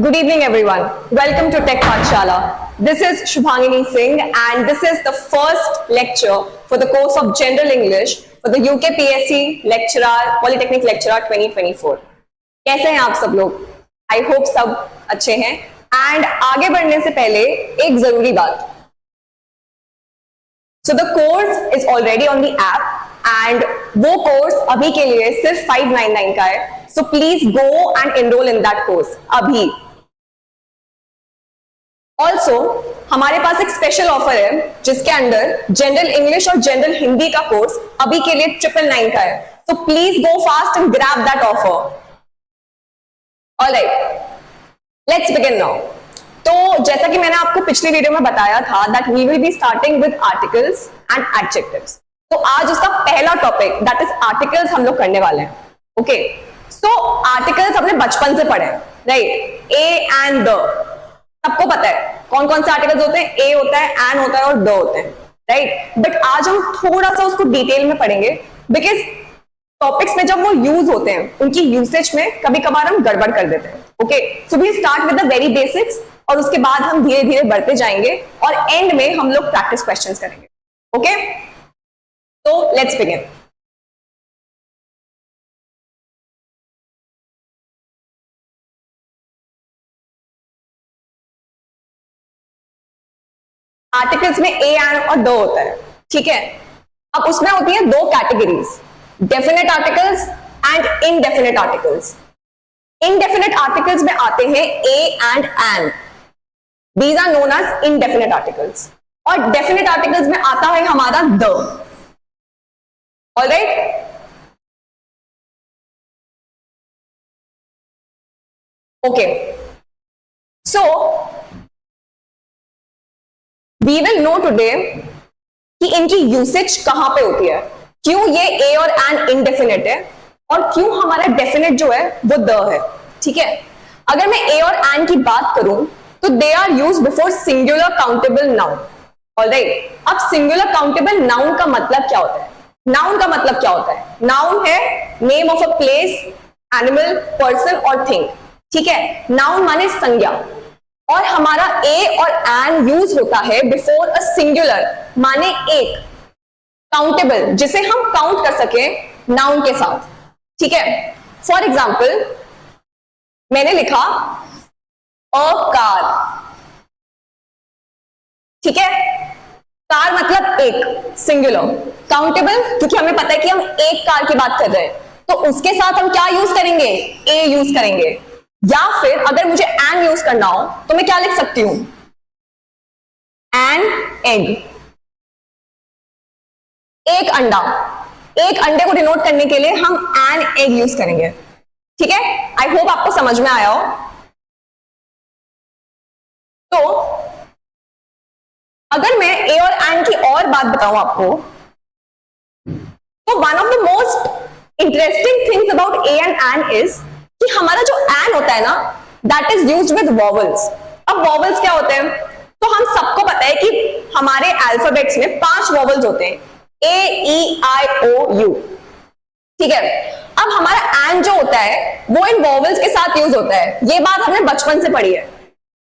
Good evening, everyone. Welcome to Tech Pathshala. This is Shubhangini Singh, and this is the first lecture for the course of General English for the UKPSC Lecturer Polytechnic Lecturer 2024. कैसे हैं आप सब लोग? I hope सब अच्छे हैं. And आगे बढ़ने से पहले एक जरूरी बात. So the course is already on the app, and वो course अभी के लिए सिर्फ 599 का है. So please go and enroll in that course अभी. Also, हमारे पास एक स्पेशल ऑफर है जिसके अंदर जनरल इंग्लिश और जनरल हिंदी का कोर्स अभी के लिए 999 का है. So please go fast and grab that offer. Alright, let's begin now. तो जैसा कि मैंने आपको पिछली वीडियो में बताया था that we will be starting with articles and adjectives. तो आज उसका पहला टॉपिक that is articles हम लोग करने वाले हैं. Okay, so articles हमने बचपन से पढ़े हैं, right? A and the सबको पता है कौन कौन से आर्टिकल्स होते हैं. ए होता है, एन होता है और द होते हैं, राइट. बट आज हम थोड़ा सा उसको डिटेल में पढ़ेंगे बिकॉज टॉपिक्स में जब वो यूज होते हैं उनकी यूसेज में कभी कभार हम गड़बड़ कर देते हैं. Okay, so we start with the very basics और उसके बाद हम धीरे धीरे बढ़ते जाएंगे और एंड में हम लोग प्रैक्टिस क्वेश्चंस करेंगे. ओके, तो लेट्स बिगिन. आर्टिकल्स में ए एंड और द होता है, ठीक है. अब उसमें होती है दो categories, definite articles and indefinite articles. Indefinite articles में आते हैं a and an. These are known as indefinite articles. और डेफिनेट आर्टिकल्स में आता है हमारा the. Alright, okay. So We will know today कि इनकी यूसेज कहां पे होती है, क्यों ये ए और एन इनडेफिनेट है और क्यों हमारा डेफिनेट जो है वो द है, ठीक है. अगर मैं ए और एन की बात करूं तो they are use before singular countable noun. Alright, अब सिंगुलर काउंटेबल नाउन का मतलब क्या होता है? नाउन का मतलब क्या होता है? नाउन है name of a place, animal, person और थिंग, ठीक है. नाउन माने संज्ञा. और हमारा ए और एन यूज होता है बिफोर अ सिंगुलर माने एक, काउंटेबल जिसे हम काउंट कर सके नाउन के साथ, ठीक है. फॉर एग्जाम्पल मैंने लिखा अ कार, ठीक है. कार मतलब एक, सिंगुलर, काउंटेबल क्योंकि हमें पता है कि हम एक कार की बात कर रहे हैं, तो उसके साथ हम क्या यूज करेंगे? ए यूज करेंगे. या फिर अगर मुझे एन यूज करना हो तो मैं क्या लिख सकती हूं? एन एग, एक अंडा. एक अंडे को डिनोट करने के लिए हम एन एग यूज करेंगे, ठीक है. आई होप आपको समझ में आया हो. तो अगर मैं ए और एन की और बात बताऊं आपको, तो one of the most interesting things about a and an is कि हमारा जो एन होता है ना, that is used with vowels. अब वॉवल्स क्या होते हैं? तो हम सबको पता है कि हमारे अल्फाबेट्स में 5 वॉवल्स होते हैं, ए ई आई ओ यू, ठीक है. अब हमारा एन जो होता है वो इन वॉवल्स के साथ यूज होता है. ये बात हमने बचपन से पढ़ी है.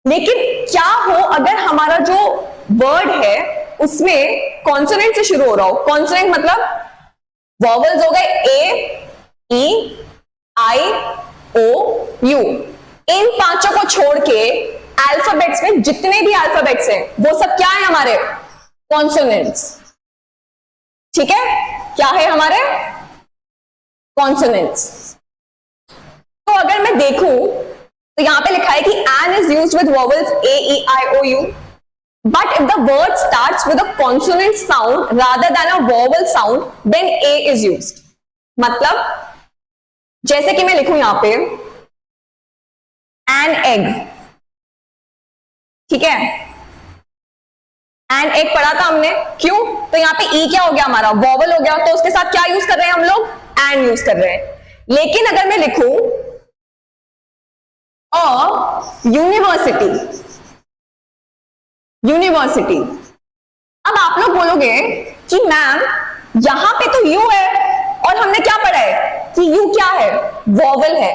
लेकिन क्या हो अगर हमारा जो वर्ड है उसमें कॉन्सोनेंट से शुरू हो रहा हो? कॉन्सोनेंट मतलब वॉवल्स हो गए ए, ई, आई, ओ, यू. इन 5 को छोड़ के अल्फाबेट्स में जितने भी अल्फाबेट्स हैं वो सब क्या है? हमारे कॉन्सोनेंट्स, ठीक है. क्या है? हमारे कॉन्सोनेंट्स. तो अगर मैं देखूं तो यहां पे लिखा है कि an is used with vowels A E I O U, but if the word starts with a consonant sound rather than a vowel sound then a is used. मतलब जैसे कि मैं लिखूं यहां पे एन एग, ठीक है. एन एग पढ़ा था हमने, क्यों? तो यहां पे ई क्या हो गया? हमारा वॉवल हो गया, तो उसके साथ क्या यूज कर रहे हैं हम लोग? एन यूज कर रहे हैं. लेकिन अगर मैं लिखूं अ यूनिवर्सिटी, यूनिवर्सिटी, अब आप लोग बोलोगे कि मैम यहां पे तो यू है और हमने क्या पढ़ा है कि यू क्या है? वॉवल है.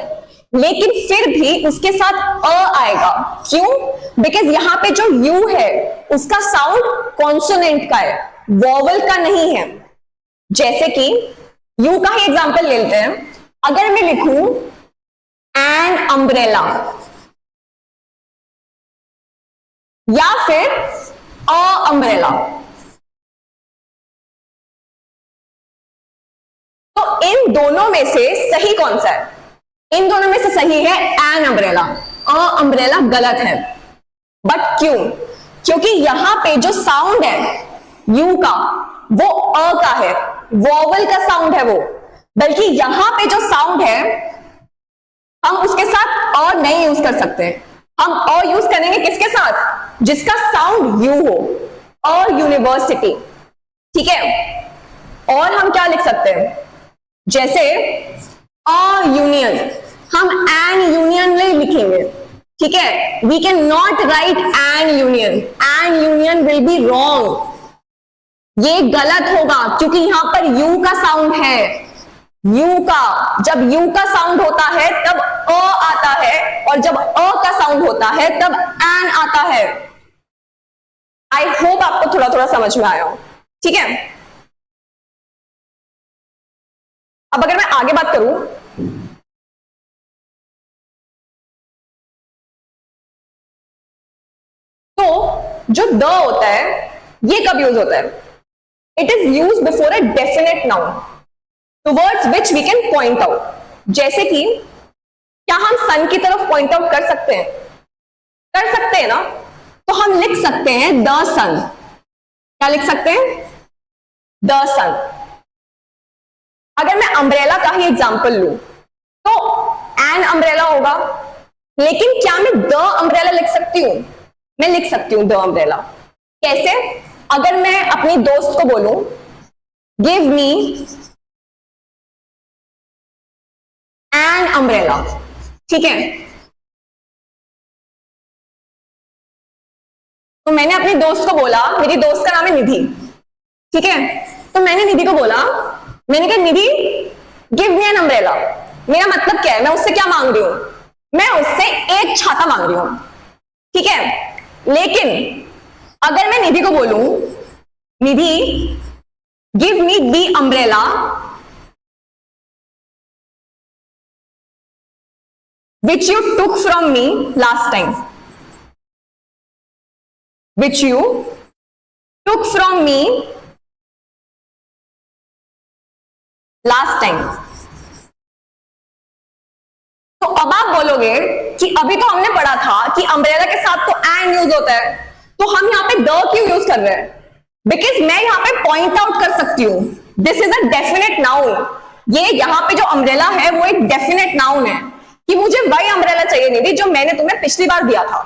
लेकिन फिर भी उसके साथ अ आएगा। क्यों? बिकॉज यहां पे जो यू है उसका साउंड कॉन्सोनेंट का है, वॉवल का नहीं है। जैसे कि यू का ही एग्जांपल ले लेते हैं। अगर मैं लिखूं एन अम्ब्रेला या फिर अ अम्ब्रेला, तो इन दोनों में से सही कौन सा है? इन दोनों में से सही है एन अम्ब्रेला, अ अम्ब्रेला गलत है। बट क्यों? क्योंकि यहां पे जो साउंड है यू का वो अ का है, वॉवल का साउंड है वो, बल्कि यहां पे जो साउंड है हम उसके साथ अ नहीं यूज कर सकते। हम अ यूज करेंगे किसके साथ? जिसका साउंड यू हो, अ यूनिवर्सिटी। ठीक है, और हम क्या लिख सकते हैं? जैसे अ यूनियन, हम एन यूनियन नहीं लिखेंगे। ठीक है, we can not write an union, an union will be wrong, ये गलत होगा क्योंकि यहां पर यू का साउंड है। यू का, जब यू का साउंड होता है तब अ आता है, और जब अ का साउंड होता है तब एन आता है। आई होप आपको थोड़ा थोड़ा समझ में आया हो। ठीक है, अब अगर मैं आगे बात करूं, तो जो द होता है ये कब यूज होता है? It is use before a definite noun towards which we can point out. जैसे कि क्या हम सन की तरफ पॉइंट आउट कर सकते हैं? कर सकते हैं ना, तो हम लिख सकते हैं द सन। क्या लिख सकते हैं? द सन। अगर मैं अम्ब्रेला का ही एग्जांपल लूं तो एन अम्ब्रेला होगा, लेकिन क्या मैं द अम्ब्रेला लिख सकती हूं? मैं लिख सकती हूं द अम्ब्रेला। कैसे? अगर मैं अपनी दोस्त को बोलूं गिव मी एन अम्ब्रेला, ठीक है, तो मैंने अपनी दोस्त को बोला, मेरी दोस्त का नाम है निधि, ठीक है, तो मैंने निधि को बोला, मैंने कहा निधि गिव मी एन अम्ब्रेला। मेरा मतलब क्या है? मैं उससे क्या मांग रही हूं? मैं उससे एक छाता मांग रही हूं। ठीक है, लेकिन अगर मैं निधि को बोलूं Nidhi give me the umbrella which you took from me last time, which you took from me last time, तो अब आप बोलोगे कि अभी तो हमने पढ़ा था कि अम्ब्रेला के साथ तो एन यूज होता है, तो हम यहां पे द क्यों यूज कर रहे हैं? बिकॉज मैं यहां पे पॉइंट आउट कर सकती हूं this is a definite noun. ये यहां पे जो अम्ब्रेला है वो एक डेफिनेट नाउन है कि मुझे वही अम्ब्रेला चाहिए नहीं थी जो मैंने तुम्हें पिछली बार दिया था।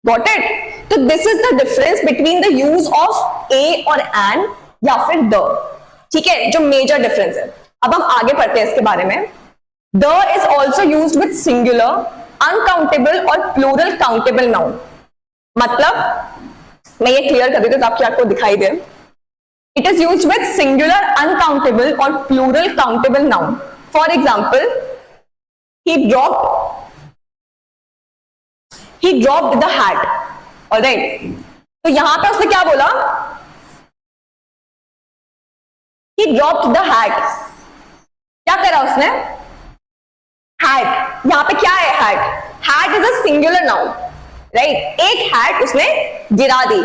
Got it? तो this is the difference between the use of a और एन या फिर द। ठीक है, जो मेजर डिफरेंस है। अब हम आगे पढ़ते हैं इसके बारे में। The is also use with singular, uncountable और प्लूरल काउंटेबल नाउन। मतलब मैं ये क्लियर कर देती हूं ताकि आपको दिखाई दे। It is use with singular, uncountable और plural countable noun. For example he dropped the hat, alright, तो यहां पे उसने क्या बोला? he dropped the hat, क्या करा उसने? hat, यहां पे क्या है? hat is a singular noun, right? एक hat उसने गिरा दी,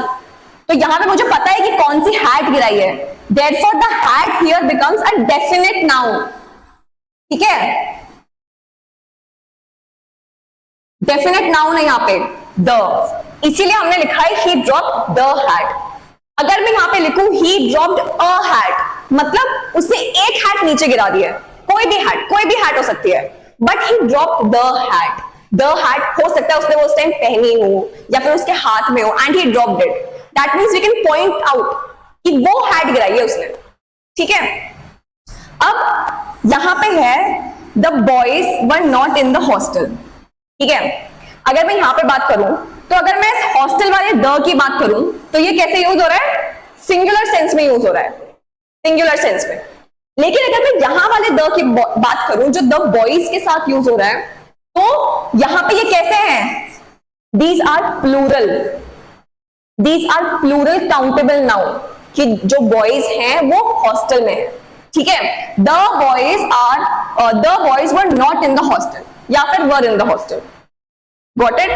तो यहां पे मुझे पता है कि कौन सी hat गिराई है, therefore the hat here becomes a definite noun। ठीक है, डेफिनेट नाउन है यहां पे द, इसीलिए हमने लिखा है he dropped the hat। अगर मैं यहां पे लिखूं he dropped a hat, मतलब उसने एक हैट नीचे गिरा दिया है। कोई भी हैट हो सकती है, but he dropped the hat। the hat हो सकता है उसने वो उस टाइम पहनी हो या फिर उसके हाथ में हो, and he dropped it, that means we can point out कि वो हैट गिराई है उसने। ठीक है, अब यहां पे है the boys were not in the hostel। ठीक है, अगर मैं यहां पे बात करूं तो अगर मैं इस हॉस्टल वाले द की बात करूं तो ये कैसे यूज हो रहा है? सिंगुलर सेंस में यूज हो रहा है, सिंगुलर सेंस में। लेकिन अगर मैं यहां वाले द की बात करूं जो द बॉयज के साथ यूज हो रहा है, तो यहां पे ये कैसे हैं? These are plural, these are plural countable noun, कि जो बॉयज हैं वो हॉस्टल में है, ठीक है। The boys were not in the hostel, या फिर were in the hostel. Got it?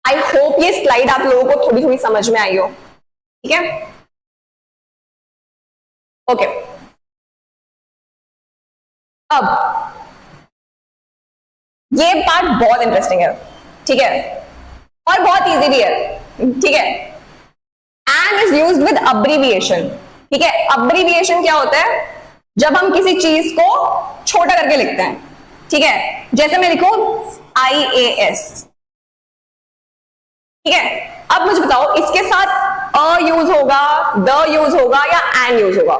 I hope ये स्लाइड आप लोगों को थोड़ी थोड़ी समझ में आई हो, ठीक है। ओके, अब ये पार्ट बहुत इंटरेस्टिंग है, ठीक है, और बहुत इजी भी है, ठीक है। And is used with abbreviation, ठीक है। अब्रीविएशन क्या होता है? जब हम किसी चीज को छोटा करके लिखते हैं, ठीक है। जैसे मैं लिखूं IAS, ठीक है। अब मुझे बताओ इसके साथ अ यूज होगा, द यूज होगा या एन यूज होगा?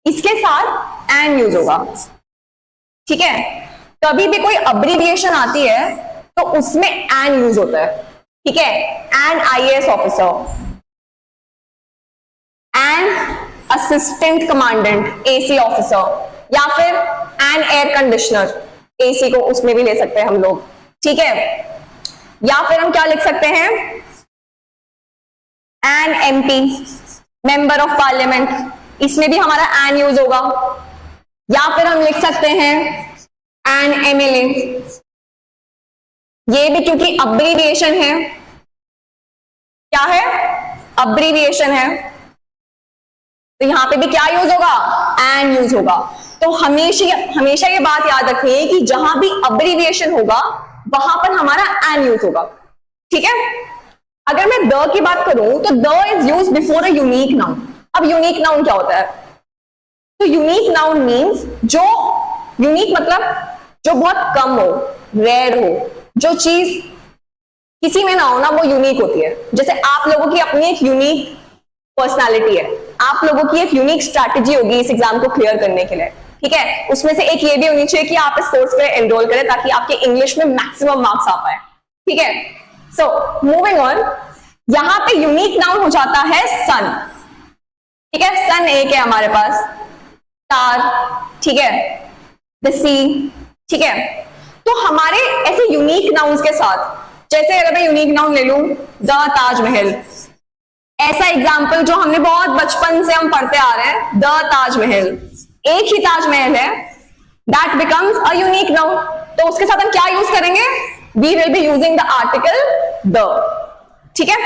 इसके साथ एन यूज होगा, ठीक है। कभी भी कोई अब्रीविएशन आती है तो उसमें एन यूज होता है, ठीक है। An IAS officer, an assistant commandant AC officer, या फिर एन एयर कंडीशनर, AC को उसमें भी ले सकते हैं हम लोग, ठीक है। या फिर हम क्या लिख सकते हैं? An MP, member of parliament, इसमें भी हमारा एन यूज होगा। या फिर हम लिख सकते हैं एन MLA, ये भी क्योंकि अब्रीविएशन है, क्या है? अब्रीविएशन है, तो यहां पे भी क्या यूज होगा? एन यूज होगा। तो हमेशा ये बात याद रखिए कि जहां भी अब्रीविएशन होगा वहां पर हमारा एन यूज होगा, ठीक है। अगर मैं द की बात करूं तो the is use before a unique noun. अब यूनिक नाउन क्या होता है? तो यूनिक नाउन मीन्स जो यूनिक मतलब जो बहुत कम हो, रेयर हो, जो चीज किसी में ना हो ना, वो यूनिक होती है। जैसे आप लोगों की अपनी एक यूनिक पर्सनालिटी है, आप लोगों की एक यूनिक स्ट्रैटेजी होगी इस एग्जाम को क्लियर करने के लिए, ठीक है। उसमें से एक ये भी होनी चाहिए कि आप इस कोर्स पे एनरोल करें ताकि आपके इंग्लिश में मैक्सिमम मार्क्स आ पाए, ठीक है। सो मूविंग ऑन, यहां पे यूनिक नाउन हो जाता है सन, ठीक है। सन एक है हमारे पास, स्टार, ठीक है, द सी, ठीक है। तो हमारे ऐसे यूनिक नाउन्स के साथ, जैसे अगर मैं यूनिक नाउन ले लूं द ताजमहल, ऐसा एग्जाम्पल जो हमने बहुत बचपन से हम पढ़ते आ रहे हैं, द ताजमहल, एक ही ताजमहल है, that becomes a unique noun. तो उसके साथ हम क्या यूज करेंगे? We will be using the article the, ठीक है।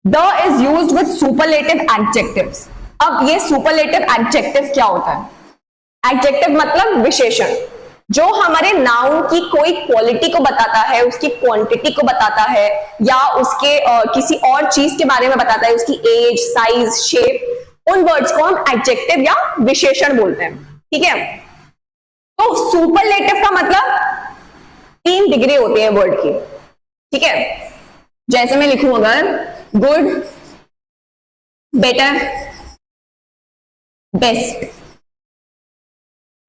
The is used with superlative adjectives. अब ये सुपरलेटिव एडजेक्टिव क्या होता है? एडजेक्टिव मतलब विशेषण, जो हमारे नाउन की कोई क्वालिटी को बताता है, उसकी क्वांटिटी को बताता है, या उसके किसी और चीज के बारे में बताता है, उसकी एज, साइज, शेप, उन वर्ड्स को हम एडजेक्टिव या विशेषण बोलते हैं, ठीक है। तो सुपरलेटिव का मतलब 3 डिग्री होती है वर्ड की, ठीक है। जैसे मैं लिखूं अगर गुड, बेटर, बेस्ट।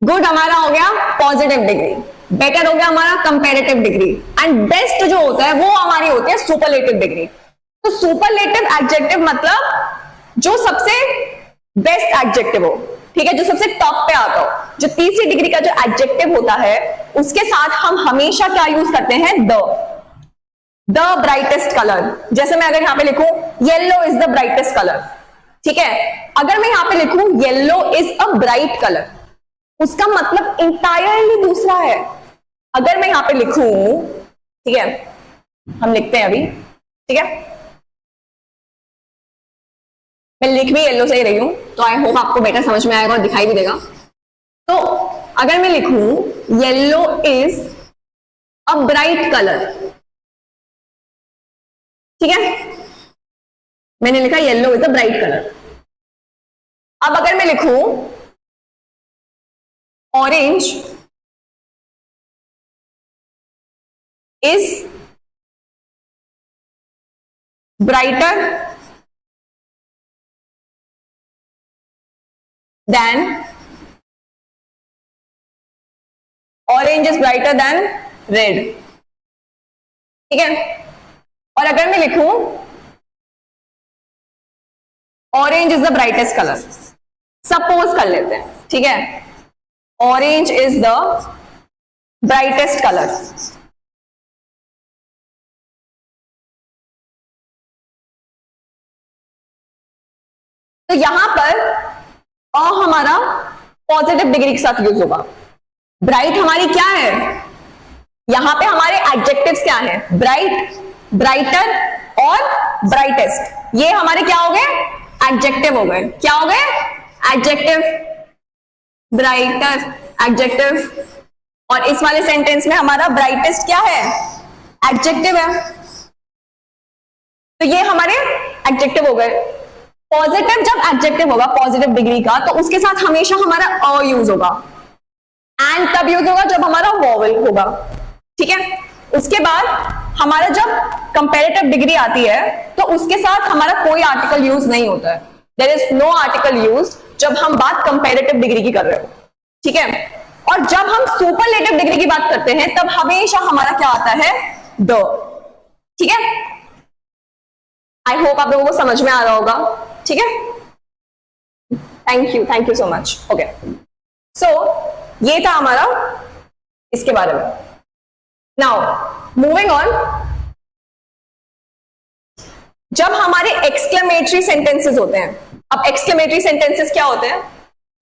गुड हमारा हो गया पॉजिटिव डिग्री, बेटर हो गया हमारा कंपैरेटिव डिग्री, एंड बेस्ट जो होता है वो हमारी होती है सुपरलेटिव डिग्री। तो सुपरलेटिव एडजेक्टिव मतलब जो सबसे बेस्ट एडजेक्टिव हो, ठीक है, जो सबसे टॉप पे आता हो, जो तीसरी डिग्री का जो एडजेक्टिव होता है उसके साथ हम हमेशा क्या यूज करते हैं? The brightest colour. जैसे मैं अगर यहां पे लिखूं yellow is the brightest colour, ठीक है। अगर मैं यहां पे लिखूं yellow is a bright colour, उसका मतलब इंटायरली दूसरा है। अगर मैं यहां पे लिखूं, ठीक है, हम लिखते हैं अभी, ठीक है, मैं लिख भी येलो से ही रही हूं, तो आई होप आपको बेटर समझ में आएगा और दिखाई भी देगा। तो अगर मैं लिखूं yellow is a bright colour, ठीक है, मैंने लिखा yellow is a bright colour. अब अगर मैं लिखूं orange is brighter then, orange is brighter then red, ठीक है। और अगर मैं लिखूं orange is the brightest colour, suppose कर लेते हैं, ठीक है, orange is the brightest colour. तो यहां पर हमारा पॉजिटिव डिग्री के साथ यूज होगा। ब्राइट हमारी क्या है, यहां पे हमारे एडजेक्टिव्स क्या है, ब्राइट, ब्राइटर और ब्राइटेस्ट, ये हमारे क्या हो गए, एडजेक्टिव हो गए। क्या हो गए, एडजेक्टिव, ब्राइटर एडजेक्टिव, और इस वाले सेंटेंस में हमारा ब्राइटेस्ट क्या है, एडजेक्टिव है। तो ये हमारे एडजेक्टिव हो गए। पॉजिटिव जब एडजेक्टिव होगा पॉजिटिव डिग्री का, तो उसके साथ हमेशा हमारा अ यूज होगा, एंड तब यूज होगा जब हमारा वॉवल होगा, ठीक है। उसके बाद हमारा जब कंपैरेटिव डिग्री आती है तो उसके साथ हमारा कोई आर्टिकल यूज नहीं होता है, there is no article use जब हम बात कंपैरेटिव डिग्री की कर रहे हो, ठीक है। और जब हम सुपरलेटिव डिग्री की बात करते हैं तब हमेशा हमारा क्या आता है, द, ठीक है। आई होप आप लोगों को समझ में आ रहा होगा, ठीक है। Thank you so much. Okay, so ये था हमारा इसके बारे में। नाउ मूविंग ऑन, जब हमारे एक्सक्लेमेटरी सेंटेंसेस होते हैं, अब एक्सक्लेमेटरी सेंटेंसेस क्या होते हैं,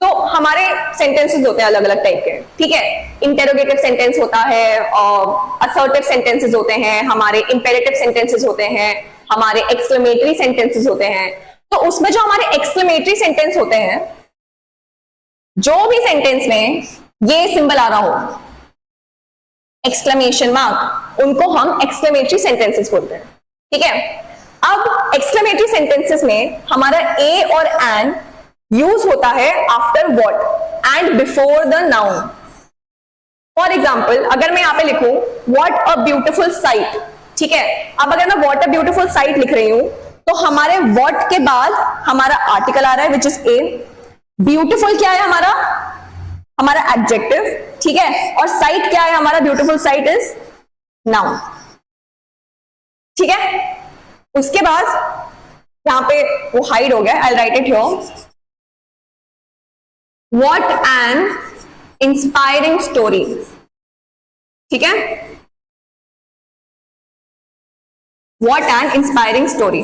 तो हमारे सेंटेंसेस होते हैं अलग अलग टाइप के, ठीक है। इंटेरोगेटिव सेंटेंस होता है, असर्टिव सेंटेंसेस होते हैं, हमारे इंपेरेटिव सेंटेंसेस होते हैं, हमारे एक्सक्लेमेटरी सेंटेंसेस होते हैं। तो उसमें जो हमारे एक्सक्लेमेटरी सेंटेंस होते हैं, जो भी सेंटेंस में ये सिंबल आ रहा हो, एक्सक्लेमेशन मार्क, उनको हम एक्सक्लेमेटरी सेंटेंसेस बोलते हैं, ठीक है। अब एक्सक्लेमेटरी सेंटेंसेस में हमारा ए और एन यूज होता है after what and before the noun. For example, अगर मैं यहां पे लिखूं व्हाट अ ब्यूटिफुल साइट, ठीक है। अब अगर मैं व्हाट अ ब्यूटिफुल साइट लिख रही हूं तो हमारे व्हाट के बाद हमारा आर्टिकल आ रहा है विच इज ए, ब्यूटिफुल क्या है हमारा एडजेक्टिव, ठीक है, और साइट क्या है हमारा, ब्यूटिफुल साइट इज नाउन, ठीक है। उसके बाद यहां पे वो हाइड हो गया, I write it here, what an inspiring story, ठीक है, what an inspiring story,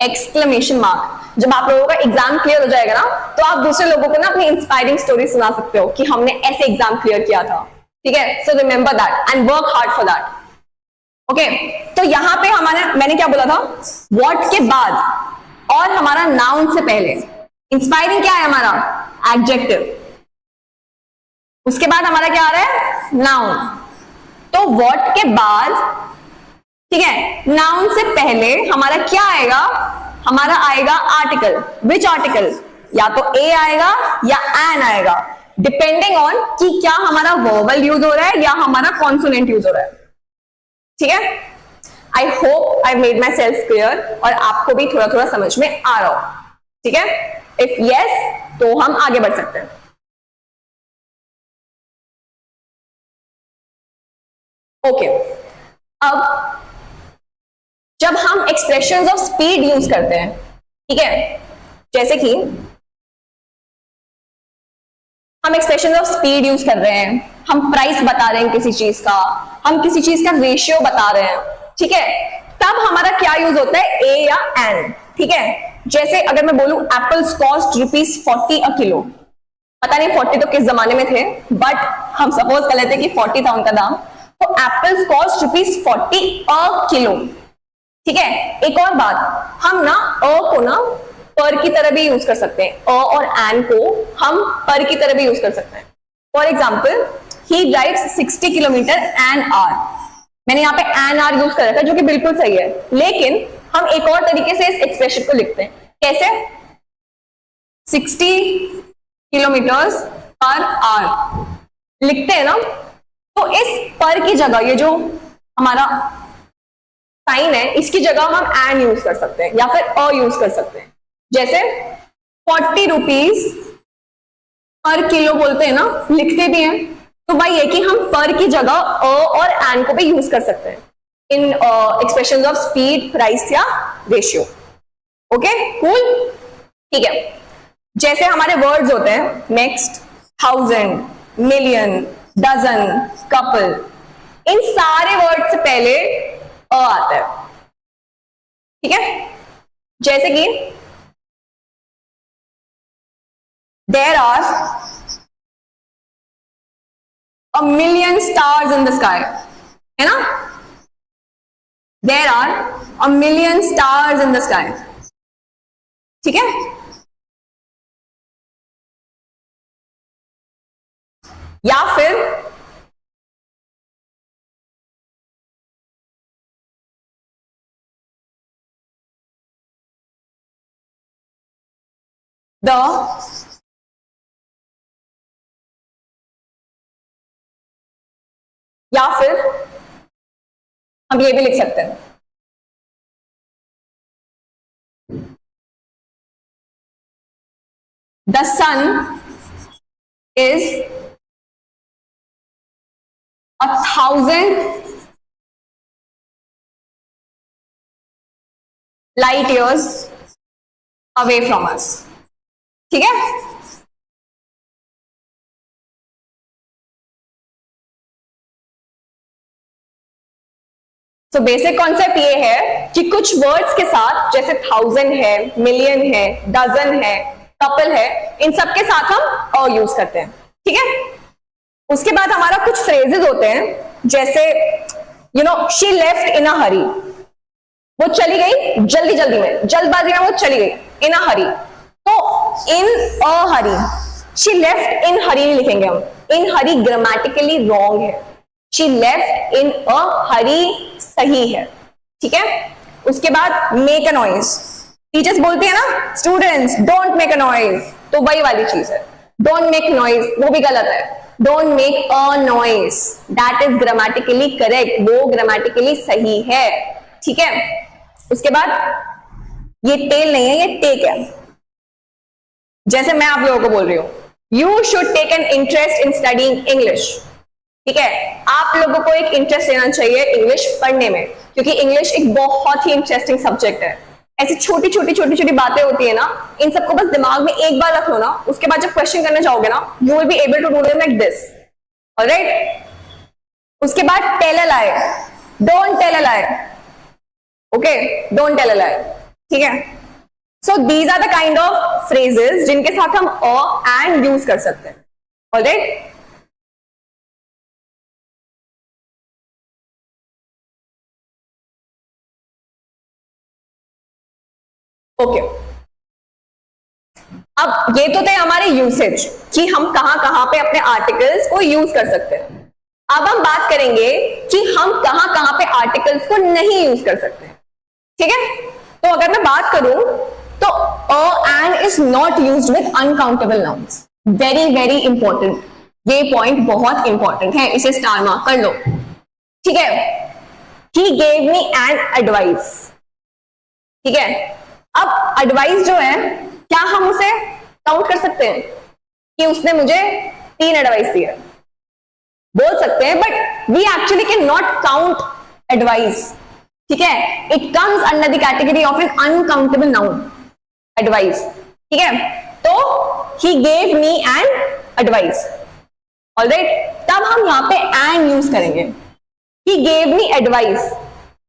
exclamation mark. जब आप लोगों का एग्जाम क्लियर हो जाएगा ना, तो आप दूसरे लोगों को ना अपनी इंस्पायरिंग स्टोरी सुना सकते हो कि हमने ऐसे एग्जाम क्लियर किया था, ठीक है। So remember that and work hard for that, okay. तो यहां पे मैंने क्या बोला था, व्हाट के बाद और हमारा नाउन से पहले, इंस्पायरिंग क्या है हमारा, एडजेक्टिव, उसके बाद हमारा क्या आ रहा है, नाउन। तो व्हाट के बाद, ठीक है, नाउन से पहले हमारा क्या आएगा, हमारा आएगा आर्टिकल। विच आर्टिकल, या तो ए आएगा या एन आएगा, डिपेंडिंग ऑन कि क्या हमारा वर्बल यूज हो रहा है या हमारा कॉन्सोनेंट यूज हो रहा है, ठीक है। I hope I made my self clear और आपको भी थोड़ा थोड़ा समझ में आ रहा हो, ठीक है। इफ यस तो हम आगे बढ़ सकते हैं। ओके, अब जब हम एक्सप्रेशंस ऑफ स्पीड यूज करते हैं, ठीक है, जैसे कि हम एक्सप्रेशन ऑफ स्पीड यूज कर रहे हैं, हम प्राइस बता रहे हैं किसी चीज का, हम किसी चीज का रेशियो बता रहे हैं, ठीक है, तब हमारा क्या यूज होता है, ए या एन, ठीक है। जैसे अगर मैं बोलूं एप्पल्स कॉस्ट ₹40 अ किलो, पता नहीं 40 तो किस जमाने में थे, बट हम सपोज कर लेते हैं कि 40 था उनका दाम, तो एप्पल्स कॉस्ट ₹40 अ किलो, ठीक है। एक और बात, हम ना अ को ना पर की तरह भी यूज कर सकते हैं, अ और एन को हम पर की तरह भी यूज कर सकते हैं। For example, he drives 60 kilometre an hour, मैंने यहाँ पे एन आवर यूज कर रखा है जो कि बिल्कुल सही है, लेकिन हम एक और तरीके से इस एक्सप्रेशन को लिखते हैं, कैसे, 60 किलोमीटर पर आवर लिखते हैं ना, तो इस पर की जगह ये जो हमारा साइन है इसकी जगह हम एन यूज कर सकते हैं या फिर अ यूज कर सकते हैं। जैसे 40 रुपीज पर किलो बोलते हैं ना, लिखते भी हैं, तो भाई ये कि हम पर की जगह अ और एन को भी यूज कर सकते हैं इन एक्सप्रेशंस ऑफ स्पीड, प्राइस या रेशियो, ओके कूल, ठीक है। जैसे हमारे वर्ड्स होते हैं नेक्स्ट, 1000, मिलियन, डजन, कपल, इन सारे वर्ड से पहले अ आता है, ठीक है। जैसे कि there are a million stars in the sky, है ना, there are a million stars in the sky, ठीक है। या फिर द या फिर हम ये भी लिख सकते हैं the sun is 1000 light years away from us, ठीक है। तो बेसिक कॉन्सेप्ट ये है कि कुछ वर्ड्स के साथ, जैसे 1000 है, मिलियन है, डजन है, कपल है, इन सब के साथ हम और यूज करते हैं, ठीक है। उसके बाद हमारा कुछ फ्रेजेस होते हैं, जैसे शी लेफ्ट इन अ हरी, वो चली गई जल्दी जल्दी में, जल्दबाजी में वो चली गई, इन अ हरी। तो इन अ हरी, शी लेफ्ट इन हरी नहीं लिखेंगे हम, इन हरी ग्रामेटिकली रॉन्ग है, शी लेफ्ट इन अ हरी सही है, ठीक है। उसके बाद मेक अ नॉइज, टीचर्स बोलती है ना students don't make a noise, तो वही वाली चीज है, डोंट मेक नॉइज, वो भी गलत है, don't make a noise, that is grammatically correct, वो ग्रामेटिकली सही है, ठीक है। उसके बाद ये टेल नहीं है, ये टेक है। जैसे मैं आप लोगों को बोल रही हूं you should take an interest in studying English, ठीक है। आप लोगों को एक इंटरेस्ट लेना चाहिए इंग्लिश पढ़ने में, क्योंकि इंग्लिश एक बहुत ही इंटरेस्टिंग सब्जेक्ट है। ऐसी छोटी छोटी बातें होती है ना, इन सबको बस दिमाग में एक बार रख लो ना, उसके बाद जब क्वेश्चन करने जाओगे ना, you will be able to do them like this, alright. उसके बाद tell a lie, don't tell a lie, okay, don't tell a lie, ठीक है। So these are the kind of phrases जिनके साथ हम अ एंड यूज कर सकते हैं, ऑलराइट। ओके, अब ये तो थे हमारे यूसेज कि हम कहां कहां पे अपने आर्टिकल्स को यूज कर सकते हैं। अब हम बात करेंगे कि हम कहां कहां पे आर्टिकल्स को नहीं यूज कर सकते, ठीक है। तो अगर मैं बात करूं तो a and is not used with uncountable nouns, very very important, ये पॉइंट बहुत इंपॉर्टेंट है, इसे स्टार मार्क कर लो, ठीक है। He gave me an advice, ठीक है। अब एडवाइस जो है, क्या हम उसे काउंट कर सकते हैं कि उसने मुझे 3 एडवाइस दी है? बोल सकते हैं, but we actually can not count advice, ठीक है। It comes under the category of an uncountable noun, advice, ठीक है। तो he gave me an advice, alright. तब हम यहां पे एन यूज करेंगे, ही गेव मी एडवाइस,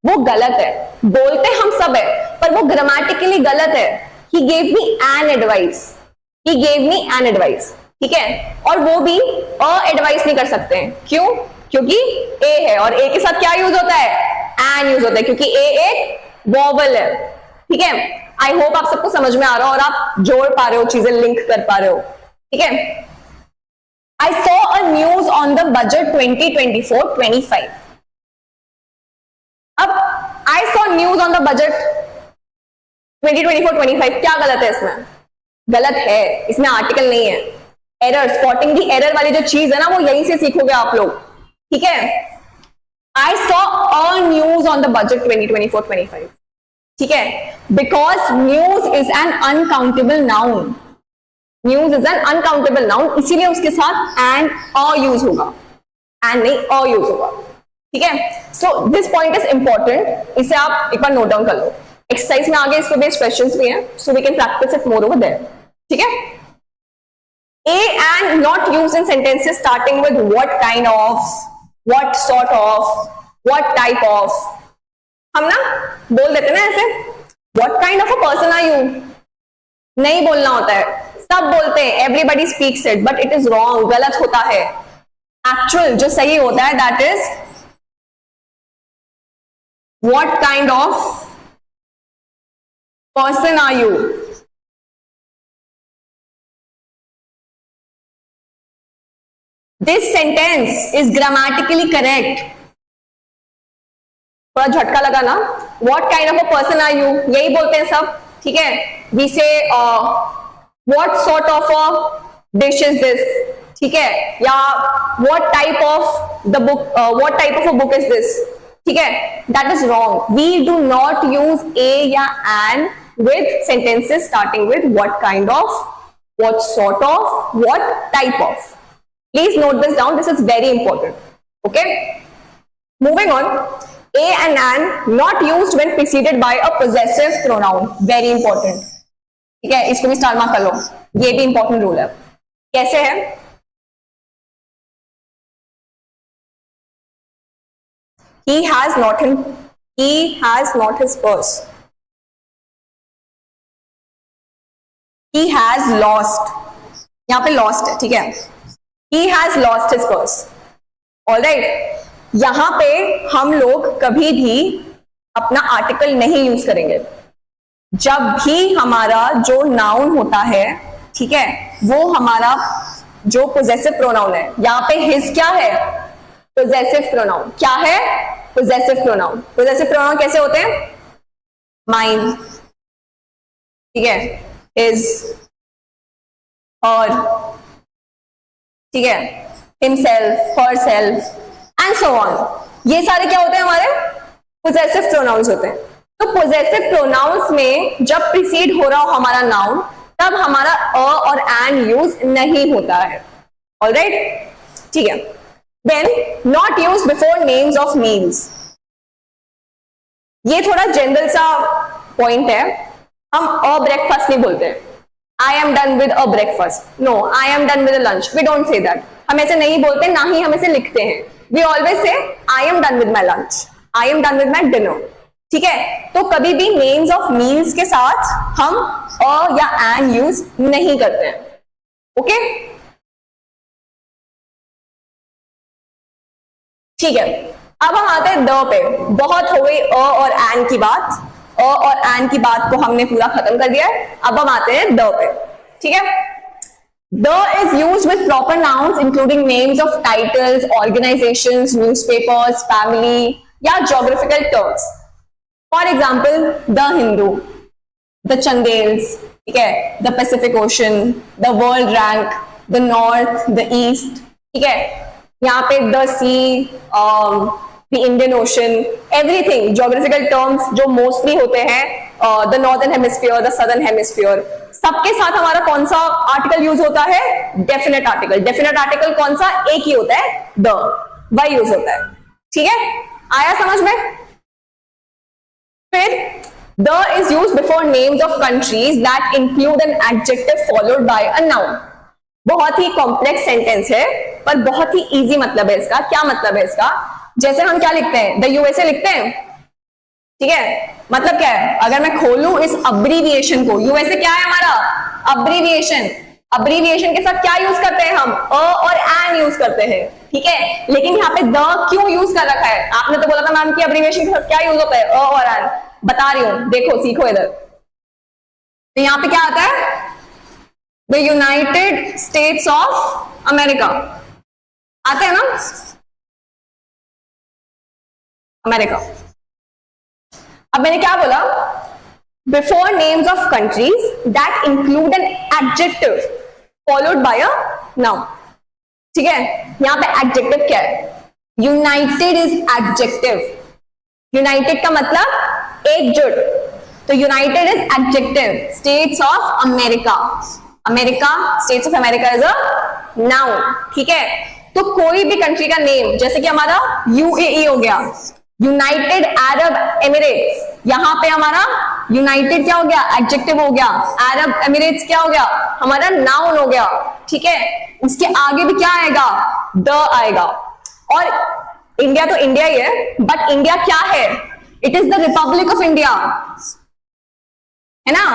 वो गलत है, बोलते हम सब है पर वो ग्रामेटिकली गलत है। He gave me an advice, he gave me an advice, ठीक है। और वो भी अ एडवाइस नहीं कर सकते हैं, क्यों? क्योंकि ए है और ए के साथ क्या यूज होता है? एन यूज होता है, क्योंकि ए एक वोवल है, ठीक है। आई होप आप सबको समझ में आ रहा हो और आप जोड़ पा रहे हो, चीजें लिंक कर पा रहे हो, ठीक है। I saw a news on the budget 2024-25. अब I saw news on the budget 2024-25, क्या गलत है इसमें? गलत है, इसमें आर्टिकल नहीं है। एरर, स्पॉटिंग दी एरर वाली जो चीज है ना, वो यहीं से सीखोगे आप लोग, ठीक है। I saw a news on the budget 2024-25, ठीक है, because news is an uncountable noun. News is an uncountable noun, इसीलिए उसके साथ एंड अ यूज होगा, एंड नहीं अ यूज होगा, ठीक है। So this point is important, इसे आप एक बार नोट डाउन कर लो। एक्सरसाइज में आगे इस पे बेस्ड क्वेश्चंस भी हैं, so we can practice it more over there. ठीक है. A and not used in sentences starting with what kind of, what sort of, what type of. हम ना बोल देते ना ऐसे, what kind of a person are you? नहीं बोलना होता है. सब बोलते हैं, everybody speaks it, but it is wrong. गलत होता है. Actual जो सही होता है, that is what kind of person are you? This sentence is grammatically correct. थोड़ा झटका लगा ना. What kind of a person are you? यही बोलते हैं सब. ठीक है. We say what sort of a dish is this? ठीक है. या what type of the book? What type of a book is this? ठीक है. That is wrong. We do not use a या an with sentences starting with what kind of, what sort of, what type of. Please note this down. This is very important. Okay. Moving on. A and an not used when preceded by a possessive pronoun. Very important. ठीक है. इसको भी star mark कर लो. ये भी important rule है. कैसे है? He has not his purse. He has lost. यहाँ पे lost है. ठीक है. He has lost his purse. All right. यहां पे हम लोग कभी भी अपना आर्टिकल नहीं यूज करेंगे. जब भी हमारा जो नाउन होता है, ठीक है, वो हमारा जो पोजेसिव प्रोनाउन है, यहाँ पे his क्या है? Possessive pronoun. क्या है? Possessive pronoun. पोजेसिव प्रोनाउन कैसे होते हैं? माइन. ठीक है. his, her, ठीक है, himself, herself and so on. ये सारे क्या होते हैं? हमारे possessive pronouns होते हैं. तो possessive pronouns में जब precede हो रहा हो हमारा noun, तब हमारा a और an यूज नहीं होता है. Alright? ठीक है. Then not used before names of meals. ये थोड़ा जनरल सा पॉइंट है. हम a breakfast नहीं बोलते हैं. I am done with a breakfast. No, I am done with a lunch. We don't say that. हम ऐसे नहीं बोलते, ना ही हम ऐसे लिखते हैं. We always say I am done with my lunch. I am done with my dinner. ठीक है. तो कभी भी names of meals के साथ हम a या an यूज नहीं करते हैं. ओके. ठीक है. अब हम आते हैं द पे. बहुत हो गई a और an की बात. अ और एन की बात को हमने पूरा खत्म कर दिया है. अब हम आते हैं द पे. ठीक है. The is used with proper nouns including names of titles, organisations, newspapers, family या geographical terms. For example the Hindu, the Chandels, ठीक है, the Pacific Ocean, the world rank, the north, the east. ठीक है. यहाँ पे the sea, the Indian Ocean, everything, geographical terms जो mostly होते हैं, the northern hemisphere, the southern hemisphere, सबके साथ हमारा कौन सा आर्टिकल यूज होता है? Definite article. डेफिनेट आर्टिकल कौन सा? एक ही होता है, द. वही यूज होता है. ठीक है. आया समझ में? फिर the is use before names of countries that include an adjective followed by a noun. बहुत ही कॉम्प्लेक्स सेंटेंस है, पर बहुत ही इजी मतलब है इसका. क्या मतलब है इसका? जैसे हम क्या लिखते हैं? द यूएसए लिखते हैं. ठीक है. मतलब क्या है? अगर मैं खोलूं इस अब्रीविएशन को, यूएसए क्या है हमारा? अब्रीविएशन. अब्रीविएशन के साथ क्या यूज करते हैं हम? अ और एन यूज करते हैं. ठीक है. लेकिन यहाँ पे द क्यों यूज कर रखा है? आपने तो बोला था मैम की अब्रीविएशन के साथ क्या यूज होता है? अ और एन. बता रही हूं, देखो, सीखो इधर. तो यहाँ पे क्या आता है? The United states of America. आते हैं ना? अमेरिका. अब मैंने क्या बोला? Before names of countries that include an adjective followed by a noun. ठीक है. यहां पे एडजेक्टिव क्या है? United is adjective. यूनाइटेड का मतलब एकजुट. तो United is adjective. States of America. America, states of America is a noun. ठीक है. तो कोई भी कंट्री का नेम, जैसे कि हमारा यूएई हो गया, यूनाइटेड अरब एमिरेट्स, यहां पे हमारा यूनाइटेड क्या हो गया, एडजेक्टिव हो गया। अरब एमिरेट्स क्या हो गया, हमारा नाउन हो गया। ठीक है, उसके आगे भी क्या आएगा, द आएगा। और इंडिया तो इंडिया ही है, बट इंडिया क्या है, it is the Republic of India, है ना,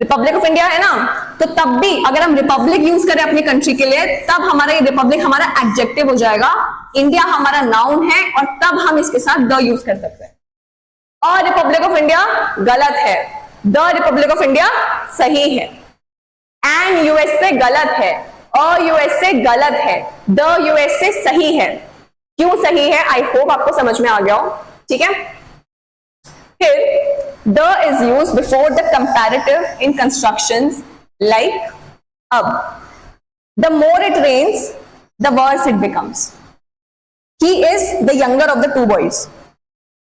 रिपब्लिक ऑफ इंडिया है ना। तो तब भी अगर हम रिपब्लिक यूज करें अपनी कंट्री के लिए, तब हमारा ये रिपब्लिक हमारा एडजेक्टिव हो जाएगा, इंडिया हमारा नाउन है, और तब हम इसके साथ द यूज कर सकते हैं। और रिपब्लिक ऑफ इंडिया गलत है, द रिपब्लिक ऑफ इंडिया सही है, एंड यूएसए गलत है, यूएसए गलत है, द यूएसए सही है। क्यों सही है, आई होप आपको समझ में आ गया हो। ठीक है, फिर the is used before the comparative in constructions like अब the more it rains the worse it becomes. He is the younger of the two boys.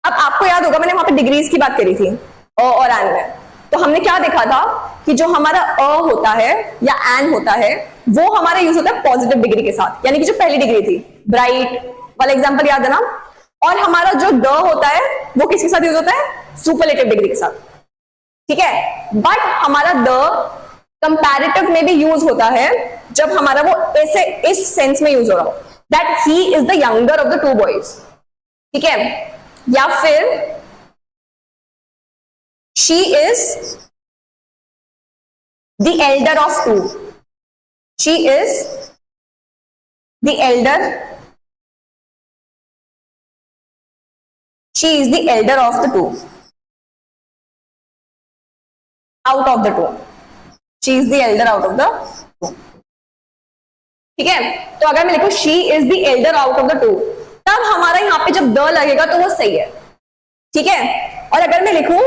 अब आपको याद होगा मैंने वहां पे डिग्रीज की बात करी थी और एन में, तो हमने क्या देखा था कि जो हमारा होता है या एन होता है वो हमारा यूज होता है पॉजिटिव डिग्री के साथ, यानी कि जो पहली डिग्री थी ब्राइट वाला एग्जांपल याद है ना। और हमारा जो द होता है वो किसके साथ यूज होता है, सुपरलेटिव डिग्री के साथ। ठीक है, बट हमारा द कंपैरेटिव में भी यूज होता है जब हमारा वो ऐसे इस सेंस में यूज हो रहा हो that he is the younger of the two boys. ठीक है, या फिर she is the elder of two, she is the elder, she is the elder of the two, out of the two, she is the elder out of the two। ठीक है, तो अगर मैं लिखूं she is the elder out of the two, तब हमारा यहां पे जब द लगेगा तो वो सही है। ठीक है, और अगर मैं लिखूं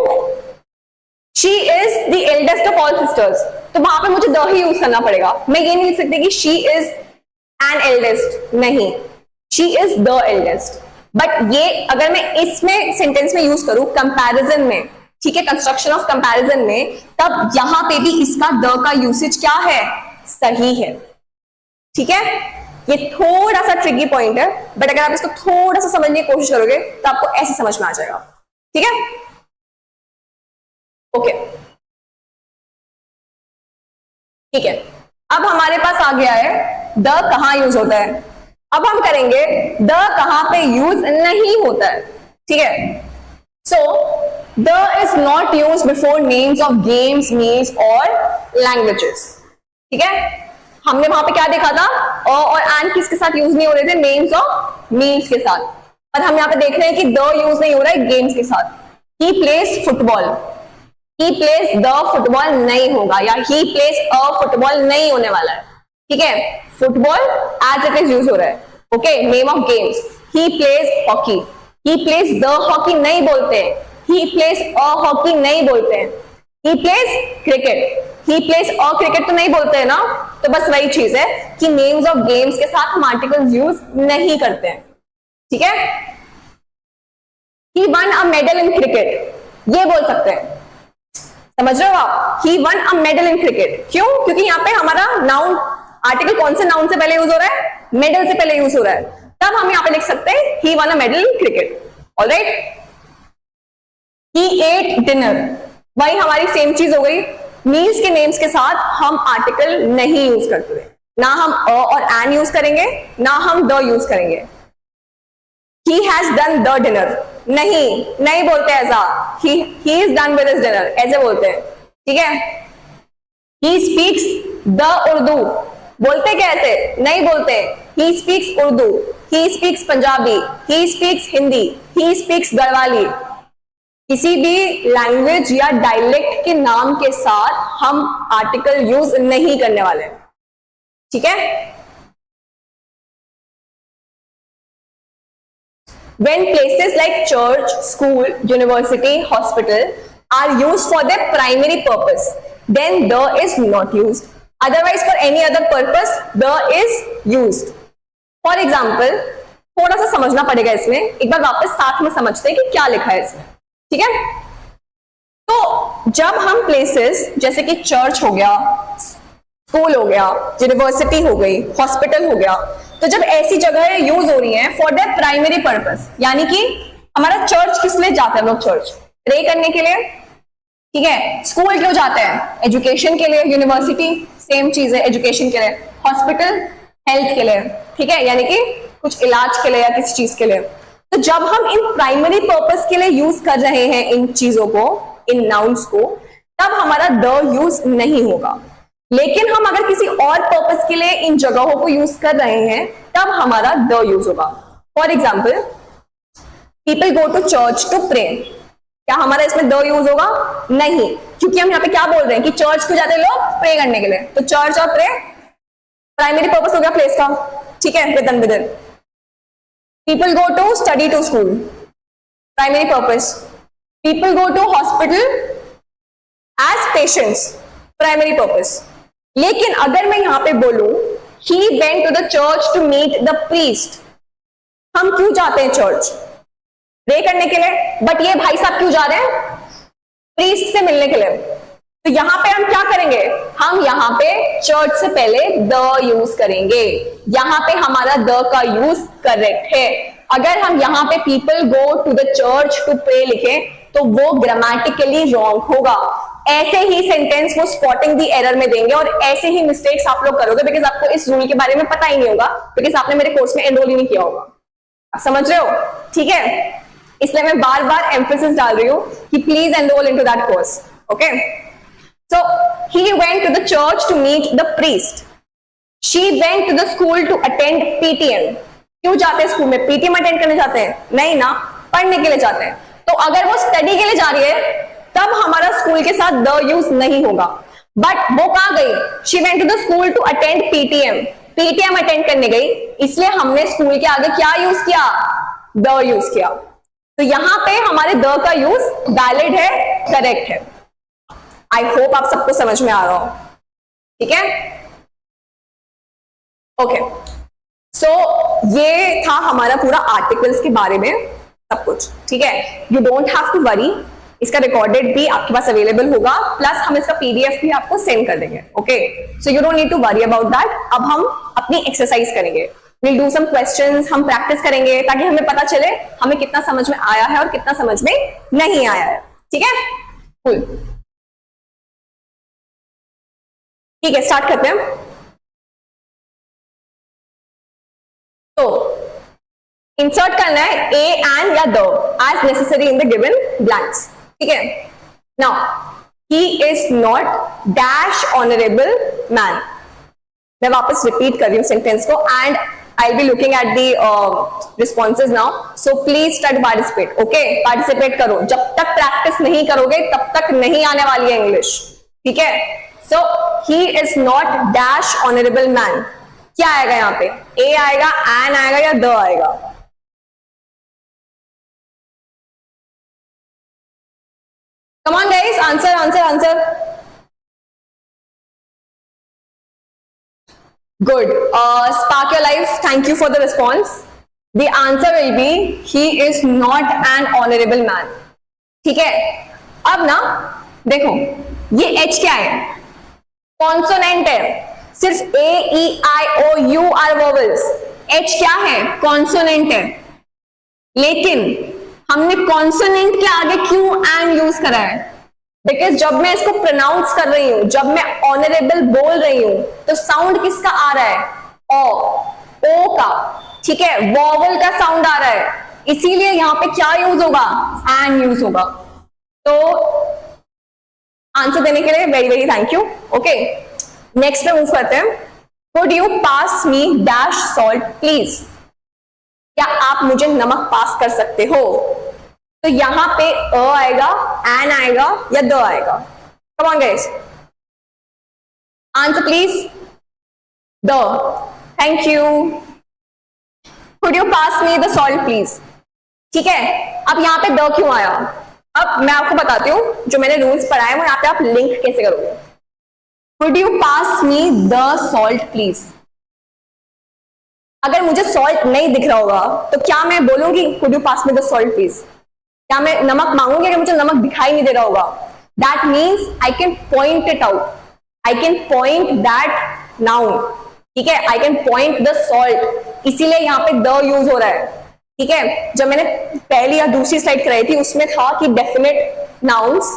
she is the eldest of all sisters, तो वहां पे मुझे द ही यूज करना पड़ेगा। मैं ये नहीं लिख सकती कि she is an eldest, नहीं, she is the eldest। But ये अगर मैं इसमें सेंटेंस में यूज करूं कंपैरिजन में, ठीक है, कंस्ट्रक्शन ऑफ कंपैरिजन में, तब यहां पे भी इसका द का यूसेज क्या है, सही है। ठीक है, ये थोड़ा सा ट्रिकी पॉइंट है, बट अगर आप इसको थोड़ा सा समझने की कोशिश करोगे तो आपको ऐसे समझ में आ जाएगा। ठीक है, ओके, ठीक है, अब हमारे पास आ गया है द कहां यूज होता है। अब हम करेंगे द कहां पे यूज नहीं होता है। ठीक है, so the is not use before names of games, meals और लैंग्वेजेस। ठीक है, हमने वहां पे क्या देखा था, और एंड किसके साथ यूज नहीं हो रहे थे, नेम्स ऑफ मील्स के साथ। और हम यहाँ पे देख रहे हैं कि द यूज नहीं हो रहा है गेम्स के साथ। He plays football, he plays the football नहीं होगा, या ही प्लेस अ फुटबॉल नहीं होने वाला है। ठीक है, football as it is use हो रहा है। Okay, name of games, he plays hockey, he plays the hockey नहीं बोलते हैं, ही प्लेस अ हॉकी नहीं बोलते हैं, ही प्लेस क्रिकेट, ही प्लेस अ क्रिकेट तो नहीं बोलते हैं ना। तो बस वही चीज है कि नेम्स ऑफ गेम्स के साथ हम आर्टिकल्स यूज नहीं करते हैं। ठीक है, he won a medal in cricket, ये बोल सकते हैं, समझ रहे हो आप, he won a medal in cricket. क्यों, क्योंकि यहाँ पे हमारा नाउन आर्टिकल कौन से नाउन से पहले यूज हो रहा है, मेडल से पहले यूज हो रहा है, तब हम यहाँ पे लिख सकते हैं he won a medal in cricket. Alright, he ate dinner, वही हमारी सेम चीज हो गई, मील्स के नेम्स के साथ हम आर्टिकल नहीं यूज करते हैं, ना हम अ और एन यूज करेंगे, ना हम द यूज करेंगे। he has done the dinner, नहीं बोलते ऐसा, he is done with his dinner ऐसे बोलते हैं। ठीक है, he speaks the उर्दू, बोलते क्या ऐसे, नहीं बोलते, he speaks Urdu, he speaks Punjabi, he speaks Hindi, he speaks Garhwali. किसी भी लैंग्वेज या डायलेक्ट के नाम के साथ हम आर्टिकल यूज नहीं करने वाले। ठीक है, when places like church, school, university, hospital are used for their primary purpose, then the is not used. Otherwise, for any other purpose, the is used. For example, थोड़ा सा समझना पड़ेगा इसमें, एक बार वापस साथ में समझते हैं कि क्या लिखा है इसमें। ठीक है, तो जब हम प्लेसेस जैसे कि चर्च हो गया, स्कूल हो गया, यूनिवर्सिटी हो गई, हॉस्पिटल हो गया, तो जब ऐसी जगह यूज हो रही है फॉर देयर प्राइमरी पर्पस, यानी कि हमारा चर्च किस लिए जाते हैं लोग, चर्च प्रे करने के लिए, ठीक है। स्कूल क्यों जाते हैं? एजुकेशन के लिए। यूनिवर्सिटी सेम चीज है, एजुकेशन के लिए। हॉस्पिटल हेल्थ के लिए, ठीक है, यानी कि कुछ इलाज के लिए या किसी चीज के लिए। तो जब हम इन प्राइमरी पर्पस के लिए यूज कर रहे हैं इन चीजों को, इन नाउन्स को, तब हमारा द यूज नहीं होगा। लेकिन हम अगर किसी और पर्पस के लिए इन जगहों को यूज कर रहे हैं तब हमारा द यूज होगा। For example, people go to church to pray, क्या हमारा इसमें द यूज होगा? नहीं, क्योंकि हम यहाँ पे क्या बोल रहे हैं कि चर्च को जाते हैं लोग प्रे करने के लिए, तो चर्च और प्रे प्राइमरी पर्पस हो गया प्लेस का, ठीक है, with and with. People go to study to school, primary purpose. People go to hospital as patients, primary purpose. लेकिन अगर मैं यहां पे बोलूं he went to the church to meet the priest, हम क्यों जाते हैं चर्च? प्रे करने के लिए, बट ये भाई साहब क्यों जा रहे हैं? प्रीस्ट से मिलने के लिए। तो यहां पे हम क्या करेंगे? हम यहां पे चर्च से पहले द यूज करेंगे। यहां पे हमारा द का यूज करेक्ट है। अगर हम यहां पे people go to the church to pray लिखें तो वो ग्रामेटिकली रॉन्ग होगा। ऐसे ही सेंटेंस वो स्पॉटिंग दी एरर में देंगे और ऐसे ही मिस्टेक्स आप लोग करोगे, बिकॉज आपको इस रूल के बारे में पता ही नहीं होगा, बिकॉज आपने मेरे कोर्स में एनरोल ही नहीं किया होगा। आप समझ रहे हो? ठीक है, इसलिए मैं बार बार एम्फेसिस डाल रही हूं कि please enrol into that course. Okay, so he went to the church to meet the priest, she went to the school to attend PTM. क्यों जाते हैं स्कूल में? पीटीएम अटेंड करने जाते हैं? नहीं ना, पढ़ने के लिए जाते हैं। तो अगर वो स्टडी के लिए जा रही है तब हमारा स्कूल के साथ द यूज नहीं होगा। बट वो कहां गई? She went to the school to attend PTM, PTM attend करने गई, इसलिए हमने स्कूल के आगे क्या यूज किया? द यूज किया। तो यहां पे हमारे द का यूज वैलिड है, करेक्ट है। आई होप आप सबको समझ में आ रहा हो, ठीक है। ओके, सो ये था हमारा पूरा आर्टिकल्स के बारे में सब कुछ, ठीक है। You don't have to worry, इसका रिकॉर्डेड भी आपके पास अवेलेबल होगा, प्लस हम इसका पीडीएफ भी आपको सेंड कर देंगे। Okay, so you don't need to worry about that. अब हम अपनी एक्सरसाइज करेंगे, विल डू सम क्वेश्चंस, हम प्रैक्टिस करेंगे ताकि हमें पता चले हमें कितना समझ में आया है और कितना समझ में नहीं आया है, ठीक है। cool. ठीक है, स्टार्ट करते हैं। तो इंसर्ट करना है ए एंड या the as necessary in the given blanks, ठीक है। Now he is not dash honourable man. मैं वापस रिपीट कर रही हूं सेंटेंस को, and I will be looking at the responses now, so please start participate. Okay, participate करो, जब तक प्रैक्टिस नहीं करोगे तब तक नहीं आने वाली है इंग्लिश, ठीक है। So he is not dash honourable man, क्या आएगा यहाँ पे? ए आएगा, एन आएगा या द आएगा? Come on guys, answer, answer, answer. Good. Spark your life. Thank you for the response. The answer will be he is not an honorable man. ठीक है। अब ना देखो, ये H क्या है? कॉन्सोनेंट है, सिर्फ A, E, I, O, U are vowels. H क्या है? कॉन्सोनेंट है। लेकिन हमने कॉन्सोनेंट के आगे क्यों एन यूज करा है? बिकॉज जब मैं इसको प्रोनाउंस कर रही हूं, जब मैं ऑनरेबल बोल रही हूं, तो साउंड किसका आ रहा है? ओ का, ठीक है, वॉवल का साउंड आ रहा है, इसीलिए यहां पे क्या यूज होगा? एन यूज होगा। तो आंसर देने के लिए very very thank you. Okay, next पे मूव करते हैं। Could you pass me dash salt please? क्या आप मुझे नमक पास कर सकते हो? तो यहां पे अ आएगा, एन आएगा या द आएगा? Come on guys, answer please. The, thank you. Could you pass me the salt please? ठीक है, अब यहां पे द क्यों आया? अब मैं आपको बताती हूँ, जो मैंने रूल्स पढ़ाए वो यहाँ पे आप लिंक कैसे करोगे। Could you pass me the salt please? अगर मुझे सॉल्ट नहीं दिख रहा होगा तो क्या मैं बोलूंगी could you pass me the salt please? क्या मैं नमक मांगूंगी अगर मुझे नमक दिखाई नहीं दे रहा होगा? That means I can point it out, I can point that noun, ठीक है, I can point the salt, इसीलिए यहाँ पे द यूज हो रहा है, ठीक है। जब मैंने पहली या दूसरी स्लाइड कराई थी उसमें था कि डेफिनेट नाउन्स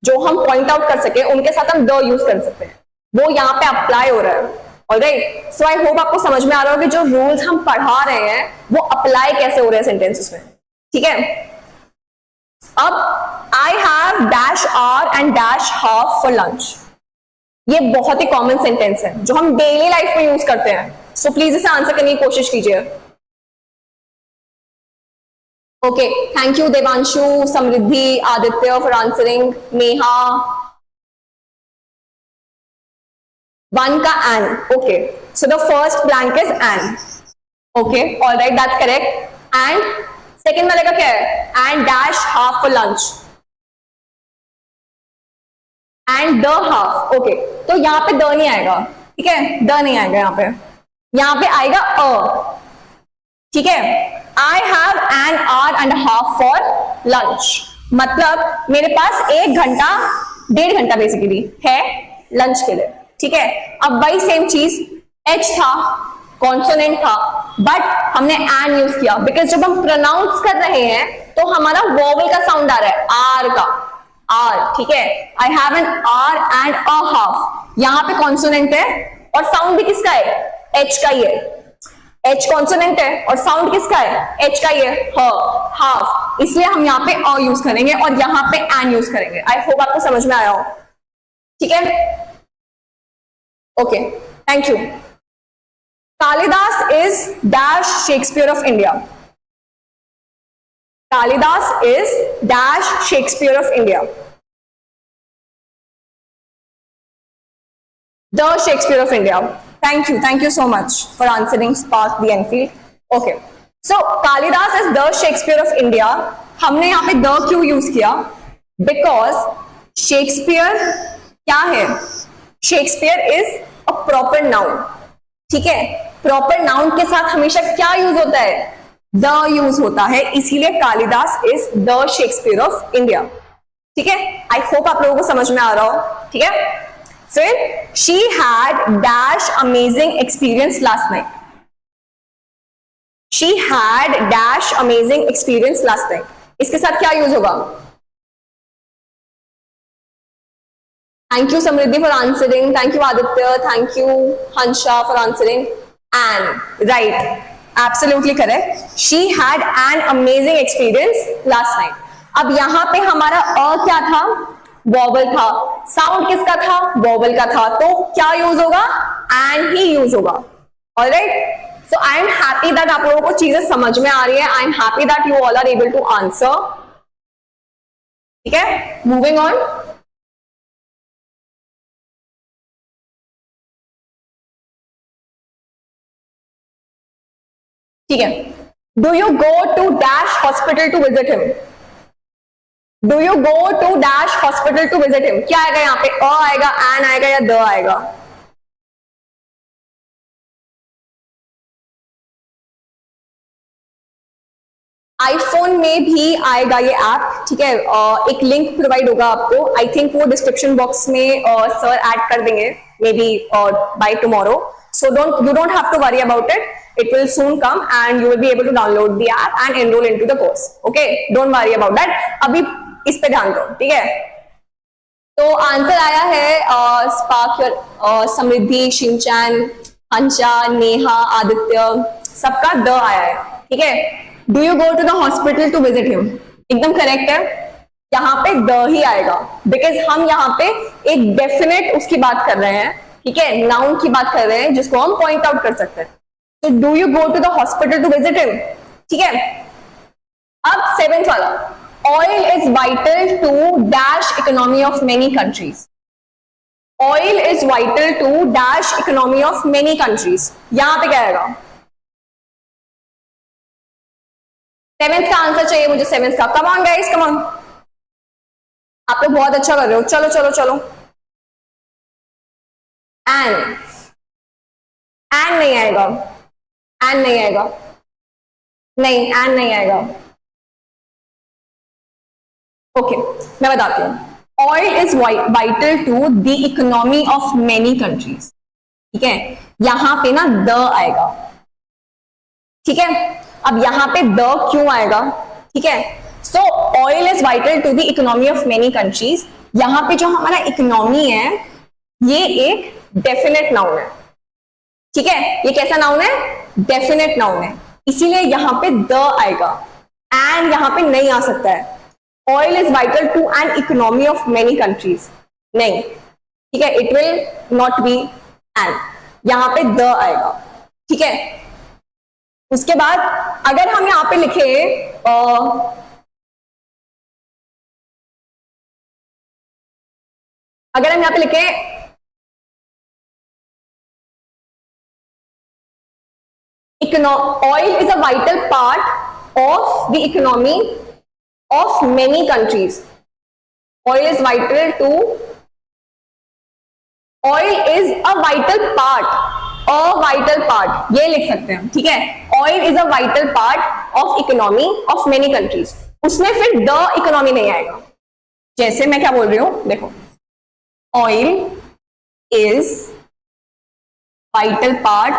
जो हम पॉइंट आउट कर सके उनके साथ हम द यूज कर सकते हैं, वो यहाँ पे अप्लाई हो रहा है। ऑलराइट, सो आई होप आपको समझ में आ रहा हो कि जो रूल्स हम पढ़ा रहे हैं वो अप्लाई कैसे हो रहे हैं सेंटेंसेस में। ठीक है, अब I have dash our and dash half for lunch, ये बहुत ही कॉमन सेंटेंस है जो हम डेली लाइफ में यूज करते हैं। सो प्लीज इसे आंसर करने की कोशिश कीजिए। Okay, thank you Devanshu, Samriddhi, Aditya for answering, Neha. One का an, okay, so the first blank is an. Okay, alright, that's correct. And second वाले का क्या है? And dash half for lunch and the half. Okay, तो यहाँ पे द नहीं आएगा, ठीक है, द नहीं आएगा यहाँ पे आएगा अ। ठीक है, I have an hour and half for lunch, मतलब मेरे पास 1 घंटा 1.5 घंटा बेसिकली है लंच के लिए। ठीक है, अब वही सेम चीज, एच था, कॉन्सोनेंट था, बट हमने एन यूज किया बिकॉज जब हम प्रोनाउंस कर रहे हैं तो हमारा वोवल का साउंड आ रहा है, आर का, आर। ठीक है, I have an R and a half, यहाँ पे कॉन्सोनेंट है और साउंड भी किसका है? एच का ही है। एच कॉन्सोनेंट है और साउंड किसका है? एच का ही है, ह, हाफ, इसलिए हम यहाँ पे अ यूज करेंगे और यहाँ पे एन यूज करेंगे। आई होप आपको समझ में आया हो। ठीक है, okay, thank you. Kalidas is dash Shakespeare of India. Kalidas is dash Shakespeare of India, the Shakespeare of India. Thank you so much for answering Spark the Enfield. Okay, so Kalidas is the Shakespeare of India. हमने यहाँ पे the क्यों use किया? Because Shakespeare क्या है? Shakespeare is a proper noun. ठीक है, proper noun के साथ हमेशा क्या यूज होता है? the यूज होता है, इसीलिए Kalidas is the Shakespeare of India. ठीक है, I hope आप लोगों को समझ में आ रहा हो। ठीक है, फिर she had dash amazing experience last night. She had dash amazing experience last night. इसके साथ क्या यूज होगा? Thank you Samriddhi for answering. Thank you Aditya. Thank you Hansa for answering. And right, absolutely correct. She had an amazing experience last night. अब यहां पे हमारा अ क्या था? वॉवल था, साउंड किसका था? वॉवल का था, तो क्या यूज होगा? एन ही यूज होगा। Alright, so I am happy that आप लोगों को चीजें समझ में आ रही है। I am happy that you all are able to answer. ठीक है, मूविंग ऑन। ठीक है, do you go to dash hospital to visit him? Do you go to dash hospital to visit him? क्या आएगा यहाँ पे? अ आएगा, एन आएगा या द आएगा? आईफोन में भी आएगा ये ऐप। ठीक है, एक लिंक प्रोवाइड होगा आपको, आई थिंक वो डिस्क्रिप्शन बॉक्स में सर ऐड कर देंगे may be by tomorrow. So you don't have to worry about it. It will soon come and you will be able to download the app and enroll into the course. Okay, don't worry about that. अभी इस पे ध्यान दो। ठीक है, तो answer आया है स्पार्क, समृद्धि, शिनचैन, हंसा, नेहा, आदित्य, सबका द आया है। ठीक है, do you go to the hospital to visit him, एकदम करेक्ट है, यहाँ पे द ही आएगा बिकॉज हम यहाँ पे एक डेफिनेट उसकी बात कर रहे हैं। ठीक है, नाउन की बात कर रहे हैं जिसको हम पॉइंट आउट कर सकते हैं। तो do you go to the hospital to visit him. ठीक है, अब 7th वाला, oil is vital to dash economy of many countries. Oil is vital to dash economy of many countries. यहां पे क्या आएगा? 7th का आंसर चाहिए मुझे, 7th का। Come on guys, come on, आप लोग बहुत अच्छा कर रहे हो। चलो चलो चलो। एन नहीं आएगा, एन नहीं आएगा, नहीं एन नहीं आएगा। ओके, मैं बताती हूँ। Oil is vital to the economy of many countries. ठीक है, यहां पे ना द आएगा। ठीक है, अब यहां पे द क्यों आएगा? ठीक है, so oil is vital to the economy of many countries, यहां पे जो हमारा इकोनॉमी है ये एक डेफिनेट नाउन है, ठीक है, ये कैसा नाउन है, डेफिनेट नाउन है, इसीलिए यहां पे द आएगा, एंड यहां पे नहीं आ सकता है। Oil is vital to an economy of many countries, नहीं, ठीक है, it will not be and, यहां पे द आएगा, ठीक है। उसके बाद अगर हम यहां पे लिखे अगर हम यहां पे लिखे oil is a vital part of the economy of many countries. Oil is vital to, oil is a vital part, ये लिख सकते हैं, ठीक है, oil is a vital part of economy of many countries, उसमें फिर the economy नहीं आएगा। जैसे मैं क्या बोल रही हूं, देखो, oil is vital part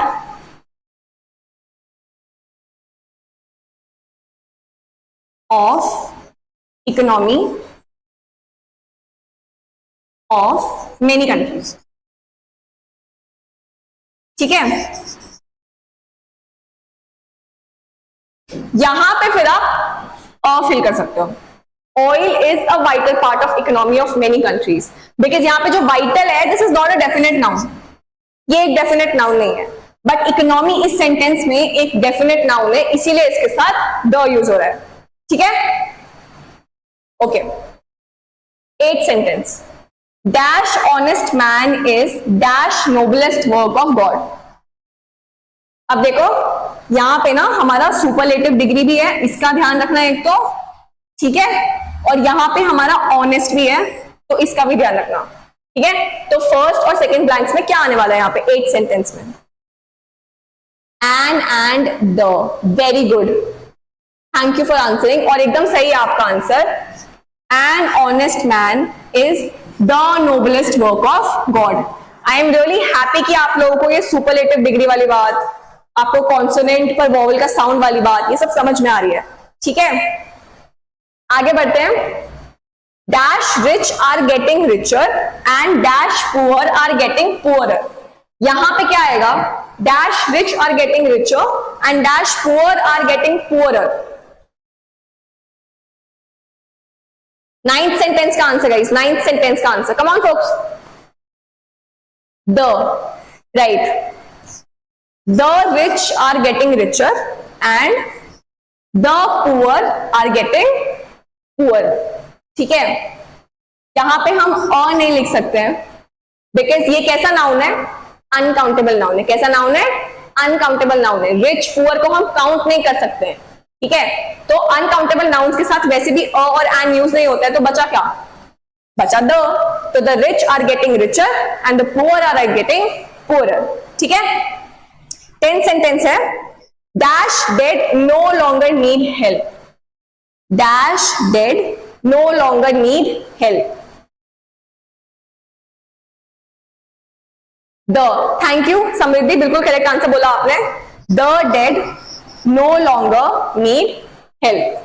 of economy of many countries, ठीक है। यहां पे फिर आप फिल कर सकते हो, oil is a vital part of economy of many countries, because यहां पे जो वाइटल है this is not a definite noun, ये एक डेफिनेट नाउन नहीं है, बट इकोनॉमी इस सेंटेंस में एक डेफिनेट नाउन है, इसीलिए इसके साथ द यूज हो रहा है, ठीक है। Okay, 8th sentence, dash honest man is dash noblest work of God. अब देखो यहां पे ना हमारा सुपरलेटिव डिग्री भी है, इसका ध्यान रखना एक तो, ठीक है, और यहां पे हमारा ऑनेस्ट भी है, तो इसका भी ध्यान रखना, ठीक है। तो फर्स्ट और सेकंड ब्लैंक्स में क्या आने वाला है यहाँ पे 8th सेंटेंस में, and the, very good, thank you for answering, और एकदम सही है आपका answer, an honest man is the noblest work of God. I am really happy कि आप लोगों को ये सुपरलेटिव डिग्री वाली बात, आपको कॉन्सोनेंट पर वॉवल का साउंड वाली बात, ये सब समझ में आ रही है, ठीक है। आगे बढ़ते हैं, dash rich are getting richer and dash poor are getting poorer. यहां पे क्या आएगा, dash rich are getting richer and dash poor are getting poorer. 9th sentence का आंसर गाइस, 9th सेंटेंस का answer, come on folks, the, right, the rich are getting richer and the poor are getting poor, ठीक है। यहां पे हम और नहीं लिख सकते हैं, बिकॉज ये कैसा नाउन है, अनकाउंटेबल नाउन है, कैसा नाउन है, अनकाउंटेबल नाउन है, रिच पुअर को हम काउंट नहीं कर सकते हैं, ठीक है। तो अनकाउंटेबल नाउन्स के साथ वैसे भी अ और एन यूज नहीं होता है, तो बचा क्या, बचा द, तो the rich are getting richer and the poor are getting poorer, ठीक है। 10th सेंटेंस है, dash dead no longer need help, dash dead no longer need help, the, thank you Samriddhi, बिल्कुल करेक्ट आंसर बोला आपने, the dead no longer need help,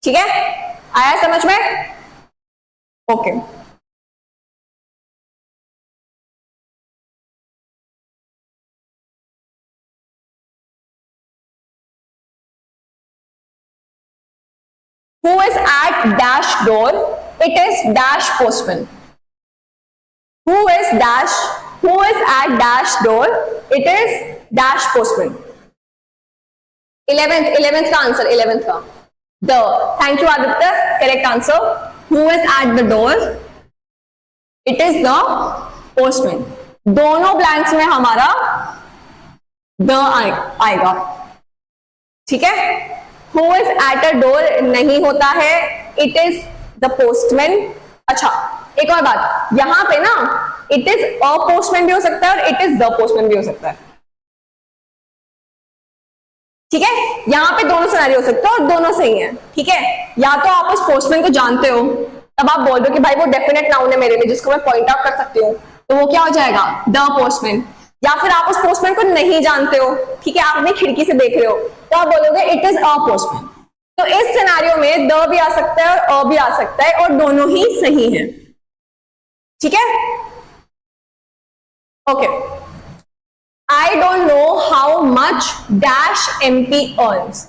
ठीक है, आया समझ में, okay. Who is at dash door? It is dash postman. Who is at dash door? It is dash postman. 11th का answer, 11th का the, thank you Aditya, correct answer, who is at the door, it is the postman। दोनों blanks में हमारा the आएगा, ठीक है। who is at a door नहीं होता है, it is the postman। अच्छा एक और बात, यहां पे ना it is a postman भी हो सकता है और it is the postman भी हो सकता है, ठीक है। यहां पे दोनों सिनेरियो हो सकते हैं और दोनों सही हैं, ठीक है। या तो आप उस पोस्टमैन को जानते हो, तब आप बोल दो कि भाई वो डेफिनेट नाउन है मेरे लिए जिसको मैं पॉइंट आउट कर सकती हूँ, तो वो क्या हो जाएगा, द पोस्टमैन। या फिर आप उस पोस्टमैन को नहीं जानते हो, ठीक है, आप अपनी खिड़की से देख रहे हो, तो आप बोलोगे इट इज अ पोस्टमैन। तो इस सिनेरियो में द भी आ सकता है और अ भी आ सकता है और दोनों ही सही हैं, ठीक है। Okay, I don't know how much dash MP earns,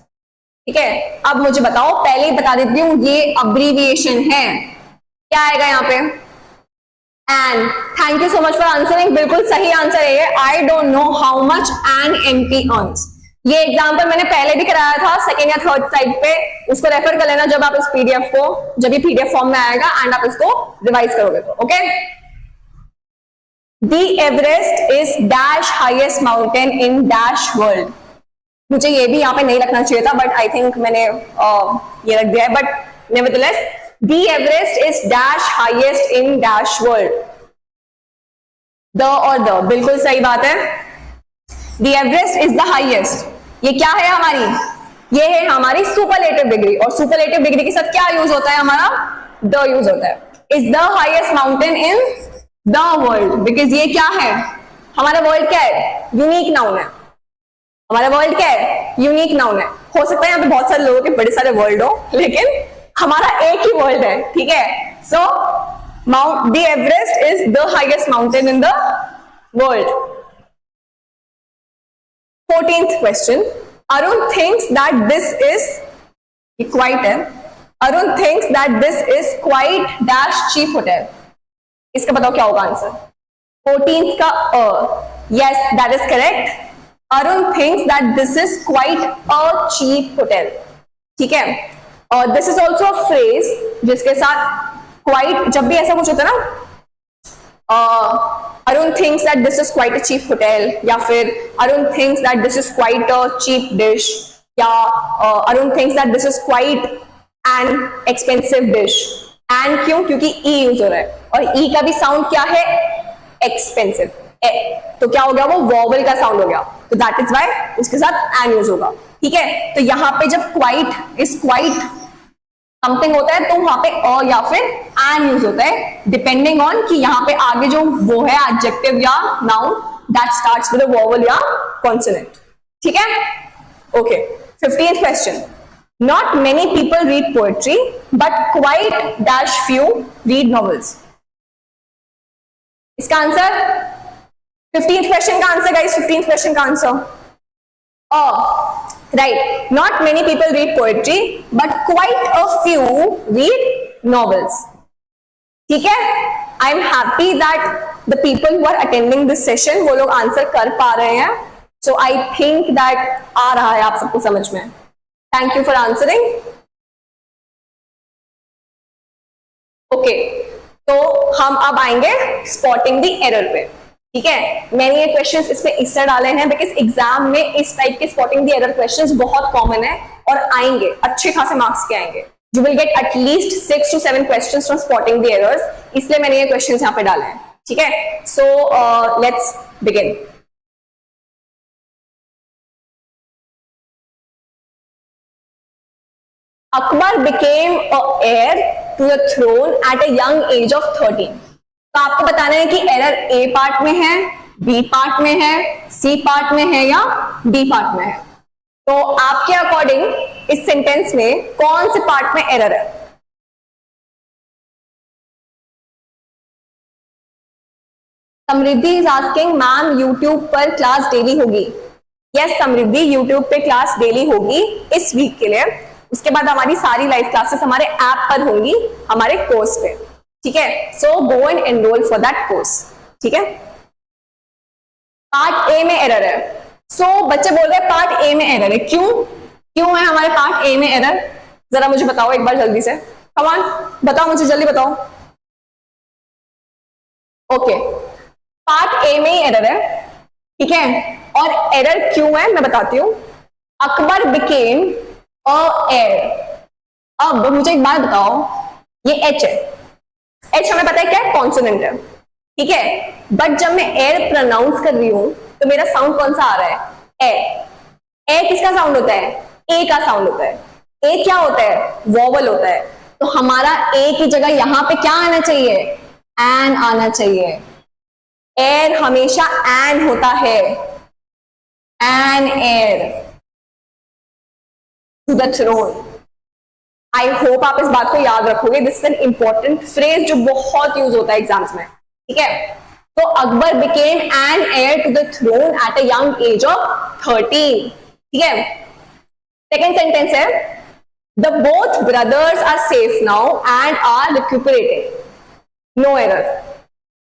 ठीक है। अब मुझे बताओ, पहले ही बता देती हूं ये अब्रीविएशन है, क्या आएगा यहाँ पे, an. Thank you so much for answering, बिल्कुल सही आंसर है, I don't know how much an MP earns. ये एग्जांपल मैंने पहले भी कराया था सेकेंड या थर्ड साइड पे, उसको रेफर कर लेना जब आप इस PDF को, जब ये PDF फॉर्म में आएगा एंड आप इसको रिवाइज करोगे तो, okay. The Everest is dash highest mountain in dash world. मुझे ये भी यहाँ पे नहीं रखना चाहिए था, बट आई थिंक मैंने ये रख दिया है, but nevertheless the Everest is dash highest in dash world. The और द बिल्कुल सही बात है, the Everest is the highest. ये क्या है हमारी, ये है हमारी सुपरलेटिव डिग्री, और सुपरलेटिव डिग्री के साथ क्या यूज होता है हमारा, द यूज होता है। Is the highest mountain in the world, because ये क्या है, हमारा वर्ल्ड क्या है, यूनिक नाउन है, हमारा वर्ल्ड क्या है, यूनिक नाउन है। हो सकता है यहाँ पे बहुत सारे लोगों के बड़े सारे वर्ल्ड हो, लेकिन हमारा एक ही वर्ल्ड है, ठीक है। So mount the Everest is the highest mountain in the world. 14th question, Arun thinks that this is quite है, Arun thinks that this is quite dash cheap hotel. इसका बताओ क्या होगा आंसर, 14th का yes that is correct. Arun thinks that this is quite a cheap hotel, ठीक है। और this is also a phrase जिसके साथ क्वाइट, जब भी ऐसा कुछ होता है ना, Arun thinks that this is quite a cheap hotel, या फिर Arun thinks that this is quite a cheap dish, या Arun thinks that this is quite an expensive dish. And क्यों, क्योंकि ई यूज हो रहा है, और ई का भी साउंड क्या है, एक्सपेंसिव, तो क्या हो गया, वो वॉवल का साउंड हो गया, तो दैट इज वाई उसके साथ एन यूज होगा, ठीक है। तो यहाँ पे जब क्वाइट इज क्वाइट समथिंग होता है, तो वहां पे अ या फिर एन यूज होता है, डिपेंडिंग ऑन कि यहाँ पे आगे जो वो है एडजेक्टिव या noun that starts with a vowel या कॉन्सोनेंट, ठीक है। Okay, 15th question, not many people read poetry but quite dash few read novels. इसका आंसर 15th क्वेश्चन का आंसर गाइस, 15th क्वेश्चन का answer right, not many people read poetry but quite a few read novels, ठीक है। I am happy that the people who are attending this session वो लोग answer कर पा रहे हैं, सो आई थिंक दैट आ रहा है आप सबको समझ में। Thank you for answering. Okay, तो हम अब आएंगे स्पॉटिंग द एरर पे, ठीक है। मैंने ये क्वेश्चंस इसमें इसलिए डाले हैं बिकॉज एग्जाम में इस टाइप के स्पॉटिंग द एरर क्वेश्चंस बहुत कॉमन है और आएंगे, अच्छे खासे मार्क्स के आएंगे। You will get at least 6 to 7 questions from spotting the errors, इसलिए मैंने ये क्वेश्चंस यहाँ पे डाले हैं, ठीक है। So let's begin. Akbar became a heir to the throne at a young age of 13. तो आपको बताना है कि एरर ए पार्ट में है, बी पार्ट में है, सी पार्ट में है या डी पार्ट में है। तो आपके अकॉर्डिंग इस सेंटेंस में कौन से पार्ट में एरर है? समृद्धि इज आस्किंग मैम यूट्यूब पर क्लास डेली होगी। यस समृद्धि, यूट्यूब पे क्लास डेली होगी इस वीक के लिए। उसके बाद हमारी सारी लाइव क्लासेस हमारे ऐप पर होंगी, हमारे कोर्स पे, ठीक है। So go and enrol for that course, ठीक है। पार्ट ए में एरर है, सो बच्चे बोल रहे हैं पार्ट ए में एरर है, क्यों है हमारे पार्ट ए में एरर? जरा मुझे बताओ एक बार जल्दी से, कम ऑन बताओ मुझे, जल्दी बताओ। ओके, पार्ट ए में ही एरर है, ठीक है। और एरर क्यों है मैं बताती हूं। Akbar became a air. अब मुझे एक बात बताओ, ये एच है, एच हमें पता है क्या है, कॉन्सोनेंट है, ठीक है। बट जब मैं एयर प्रोनाउंस कर रही हूं तो मेरा साउंड कौन सा आ रहा है, ए। ए किसका साउंड होता है, ए का साउंड होता है। ए क्या होता है, वोवल होता है। तो हमारा ए की जगह यहां पे क्या आना चाहिए, एन आना चाहिए। एयर हमेशा एन होता है, an heir to the throne, I hope आप इस बात को याद रखोगे, this is an important phrase जो बहुत यूज होता है एग्जाम्स में, ठीक है। तो Akbar became an heir to the throne at a young age of 13, ठीक है। सेकेंड सेंटेंस है the both brothers are safe now and are recuperating, no error.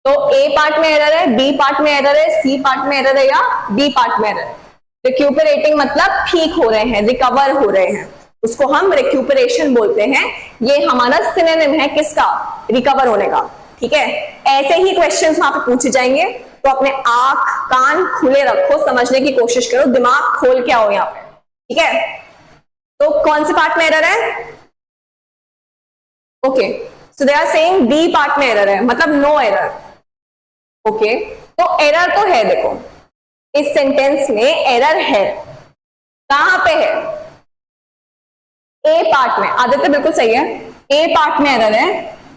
तो ए पार्ट में एरर है, बी पार्ट में एरर है, सी पार्ट में error है या डी पार्ट में एरर है। रिक्यूपरेटिंग मतलब ठीक हो रहे हैं, रिकवर हो रहे हैं, उसको हम रिक्यूपरेशन बोलते हैं। ये हमारा सिनोनिम है किसका, रिकवर होने का, ठीक है। ऐसे ही क्वेश्चंस वहां पे पूछे जाएंगे, तो अपने आंख कान खुले रखो, समझने की कोशिश करो, दिमाग खोल के आओ यहाँ पे, ठीक है। तो कौन से पार्ट में एरर है, okay, so they are saying D part में एरर है, मतलब नो एरर, ओके। तो एरर तो है, देखो इस सेंटेंस में एरर है, कहां पे है, ए पार्ट में। आदित्य बिल्कुल सही है, ए पार्ट में एरर है,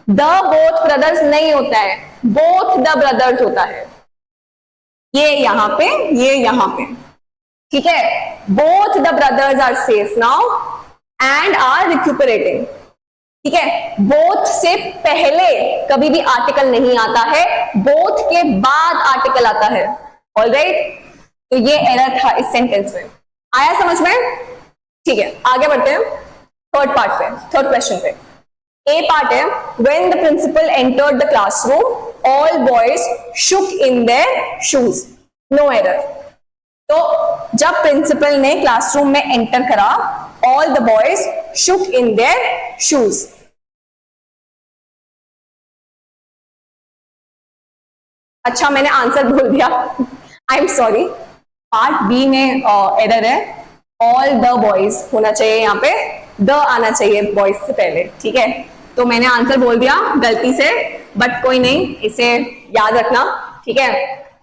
द बोथ ब्रदर्स नहीं होता है, बोथ द ब्रदर्स होता है, ये यहां पे, ये यहां पे, ठीक है। Both the brothers are safe now and are recuperating, ठीक है। बोथ से पहले कभी भी आर्टिकल नहीं आता है, बोथ के बाद आर्टिकल आता है, ऑलराइट। तो ये एरर था इस सेंटेंस में, आया समझ में, ठीक है। आगे बढ़ते हैं थर्ड पार्ट पे, थर्ड क्वेश्चन पे। ए पार्ट है when the principal entered the classroom all boys shook in their shoes, no error. तो जब प्रिंसिपल ने क्लासरूम में एंटर करा, all the boys shook in their shoes. अच्छा मैंने आंसर बोल दिया, I am sorry. Part B में एरर है, ऑल द बॉयज होना चाहिए, यहाँ पे द आना चाहिए बॉयज से पहले, ठीक है। तो मैंने आंसर बोल दिया गलती से, बट कोई नहीं, इसे याद रखना, ठीक है।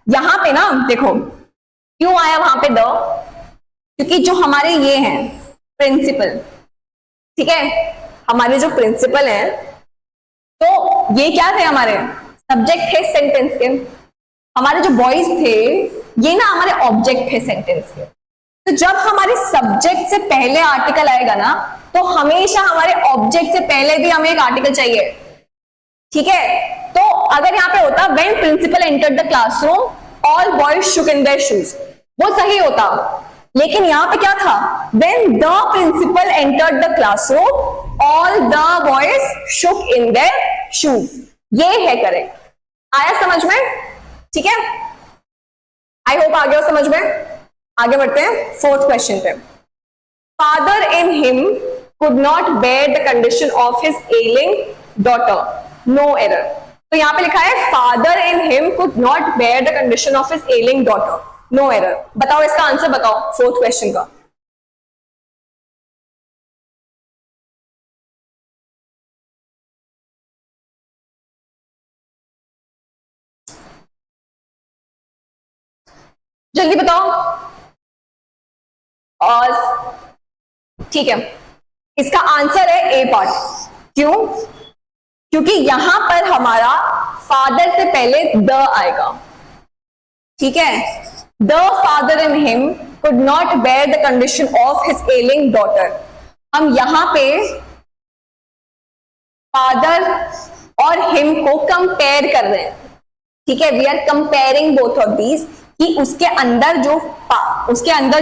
यहां पे ना देखो क्यों आया वहां पे द, क्योंकि जो हमारे ये हैं प्रिंसिपल, ठीक है, हमारे जो प्रिंसिपल हैं, तो ये क्या थे, हमारे सब्जेक्ट थे सेंटेंस के। हमारे जो बॉयज थे ये ना हमारे ऑब्जेक्ट थे सेंटेंस के। तो जब हमारे सब्जेक्ट से पहले आर्टिकल आएगा ना, तो हमेशा हमारे ऑब्जेक्ट से पहले भी हमें एक आर्टिकल चाहिए, ठीक है। तो अगर यहाँ पे होता when principal entered the classroom all boys shook in their shoes, वो सही होता, लेकिन यहाँ पे क्या था, when the principal entered the classroom all the boys shook in their shoes, ये है करेक्ट। आया समझ में, ठीक है, आई होप आ गया समझ में। आगे बढ़ते हैं फोर्थ क्वेश्चन पे। Father in him could not bear the condition of his ailing daughter, no error. तो यहां पे लिखा है father in him could not bear the condition of his ailing daughter, no error. बताओ इसका आंसर बताओ fourth question का। जल्दी बताओ। और ठीक है, इसका आंसर है ए पार्ट। क्यों, क्योंकि यहां पर हमारा फादर से पहले द आएगा, ठीक है। The father in him could not bear the condition of his ailing daughter. हम यहां पे फादर और हिम को कंपेयर कर रहे हैं, ठीक है। We are comparing both of these, कि उसके अंदर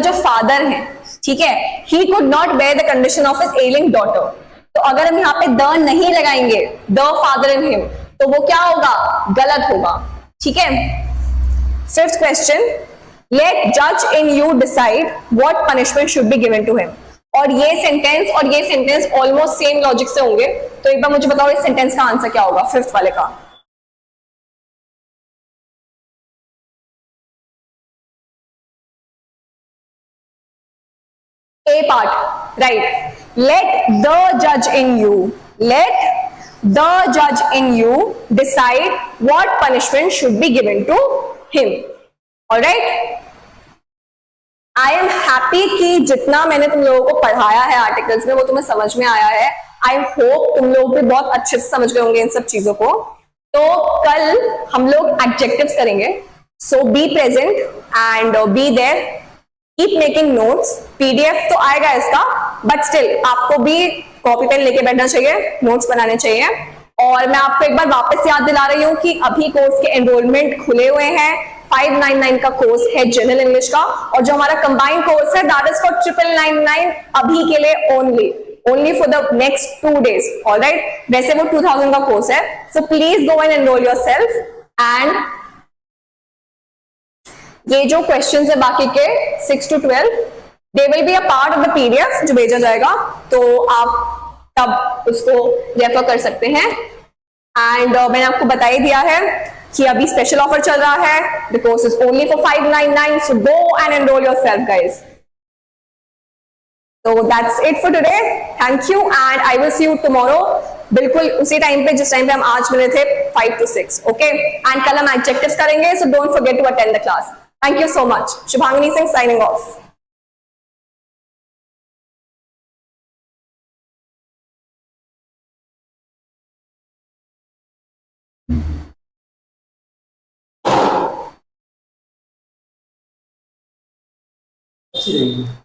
जो फादर है, ठीक है, he could not bear the condition of his ailing daughter. तो अगर हम यहाँ पे द नहीं लगाएंगे, द फादर इन हिम, तो वो क्या होगा, गलत होगा, ठीक है। फिफ्थ क्वेश्चन, लेट जज in you decide what punishment should be given to him. और ये सेंटेंस ऑलमोस्ट सेम लॉजिक से होंगे, तो एक बार मुझे बताओ इस सेंटेंस का आंसर क्या होगा, फिफ्थ वाले का। A part, right. Let the judge in you decide what punishment should be given to him. All right. I am happy कि जितना मैंने तुम लोगों को पढ़ाया है आर्टिकल्स में वो तुम्हें समझ में आया है। I hope तुम लोग भी बहुत अच्छे से समझ गए होंगे इन सब चीजों को। तो कल हम लोग एडजेक्टिव्स करेंगे। So be present and be there. Keep making notes, PDF तो आएगा इसका, बट स्टिल आपको भी कॉपी पेन लेके बैठना चाहिए, नोट्स बनाने चाहिए। और मैं आपको एक बार वापस याद दिला रही हूँ कि अभी कोर्स के एनरोलमेंट खुले हुए हैं। 599 का कोर्स है जनरल इंग्लिश का, और जो हमारा कंबाइंड कोर्स है दैट इज फॉर 999 अभी के लिए only for the next 2 days, alright. वैसे वो 2000 का कोर्स है, so please go and enrol yourself. And ये जो क्वेश्चंस है बाकी के 6 to 12 they will be a part of the PDF जो भेजा जाएगा, तो आप तब उसको रेफर कर सकते हैं। एंड मैंने आपको बता ही दिया है कि अभी स्पेशल ऑफर चल रहा है, the course is only for 599, so go and enrol yourself guys. So that's it for today. Thank you and I will see you tomorrow. बिल्कुल उसी टाइम पे जिस टाइम पे हम आज मिले थे 5 to 6. Okay? And कल हम adjectives करेंगे, so don't forget to attend the class. Thank you so much. Shubhangini Singh signing off. अच्छी रहेगी।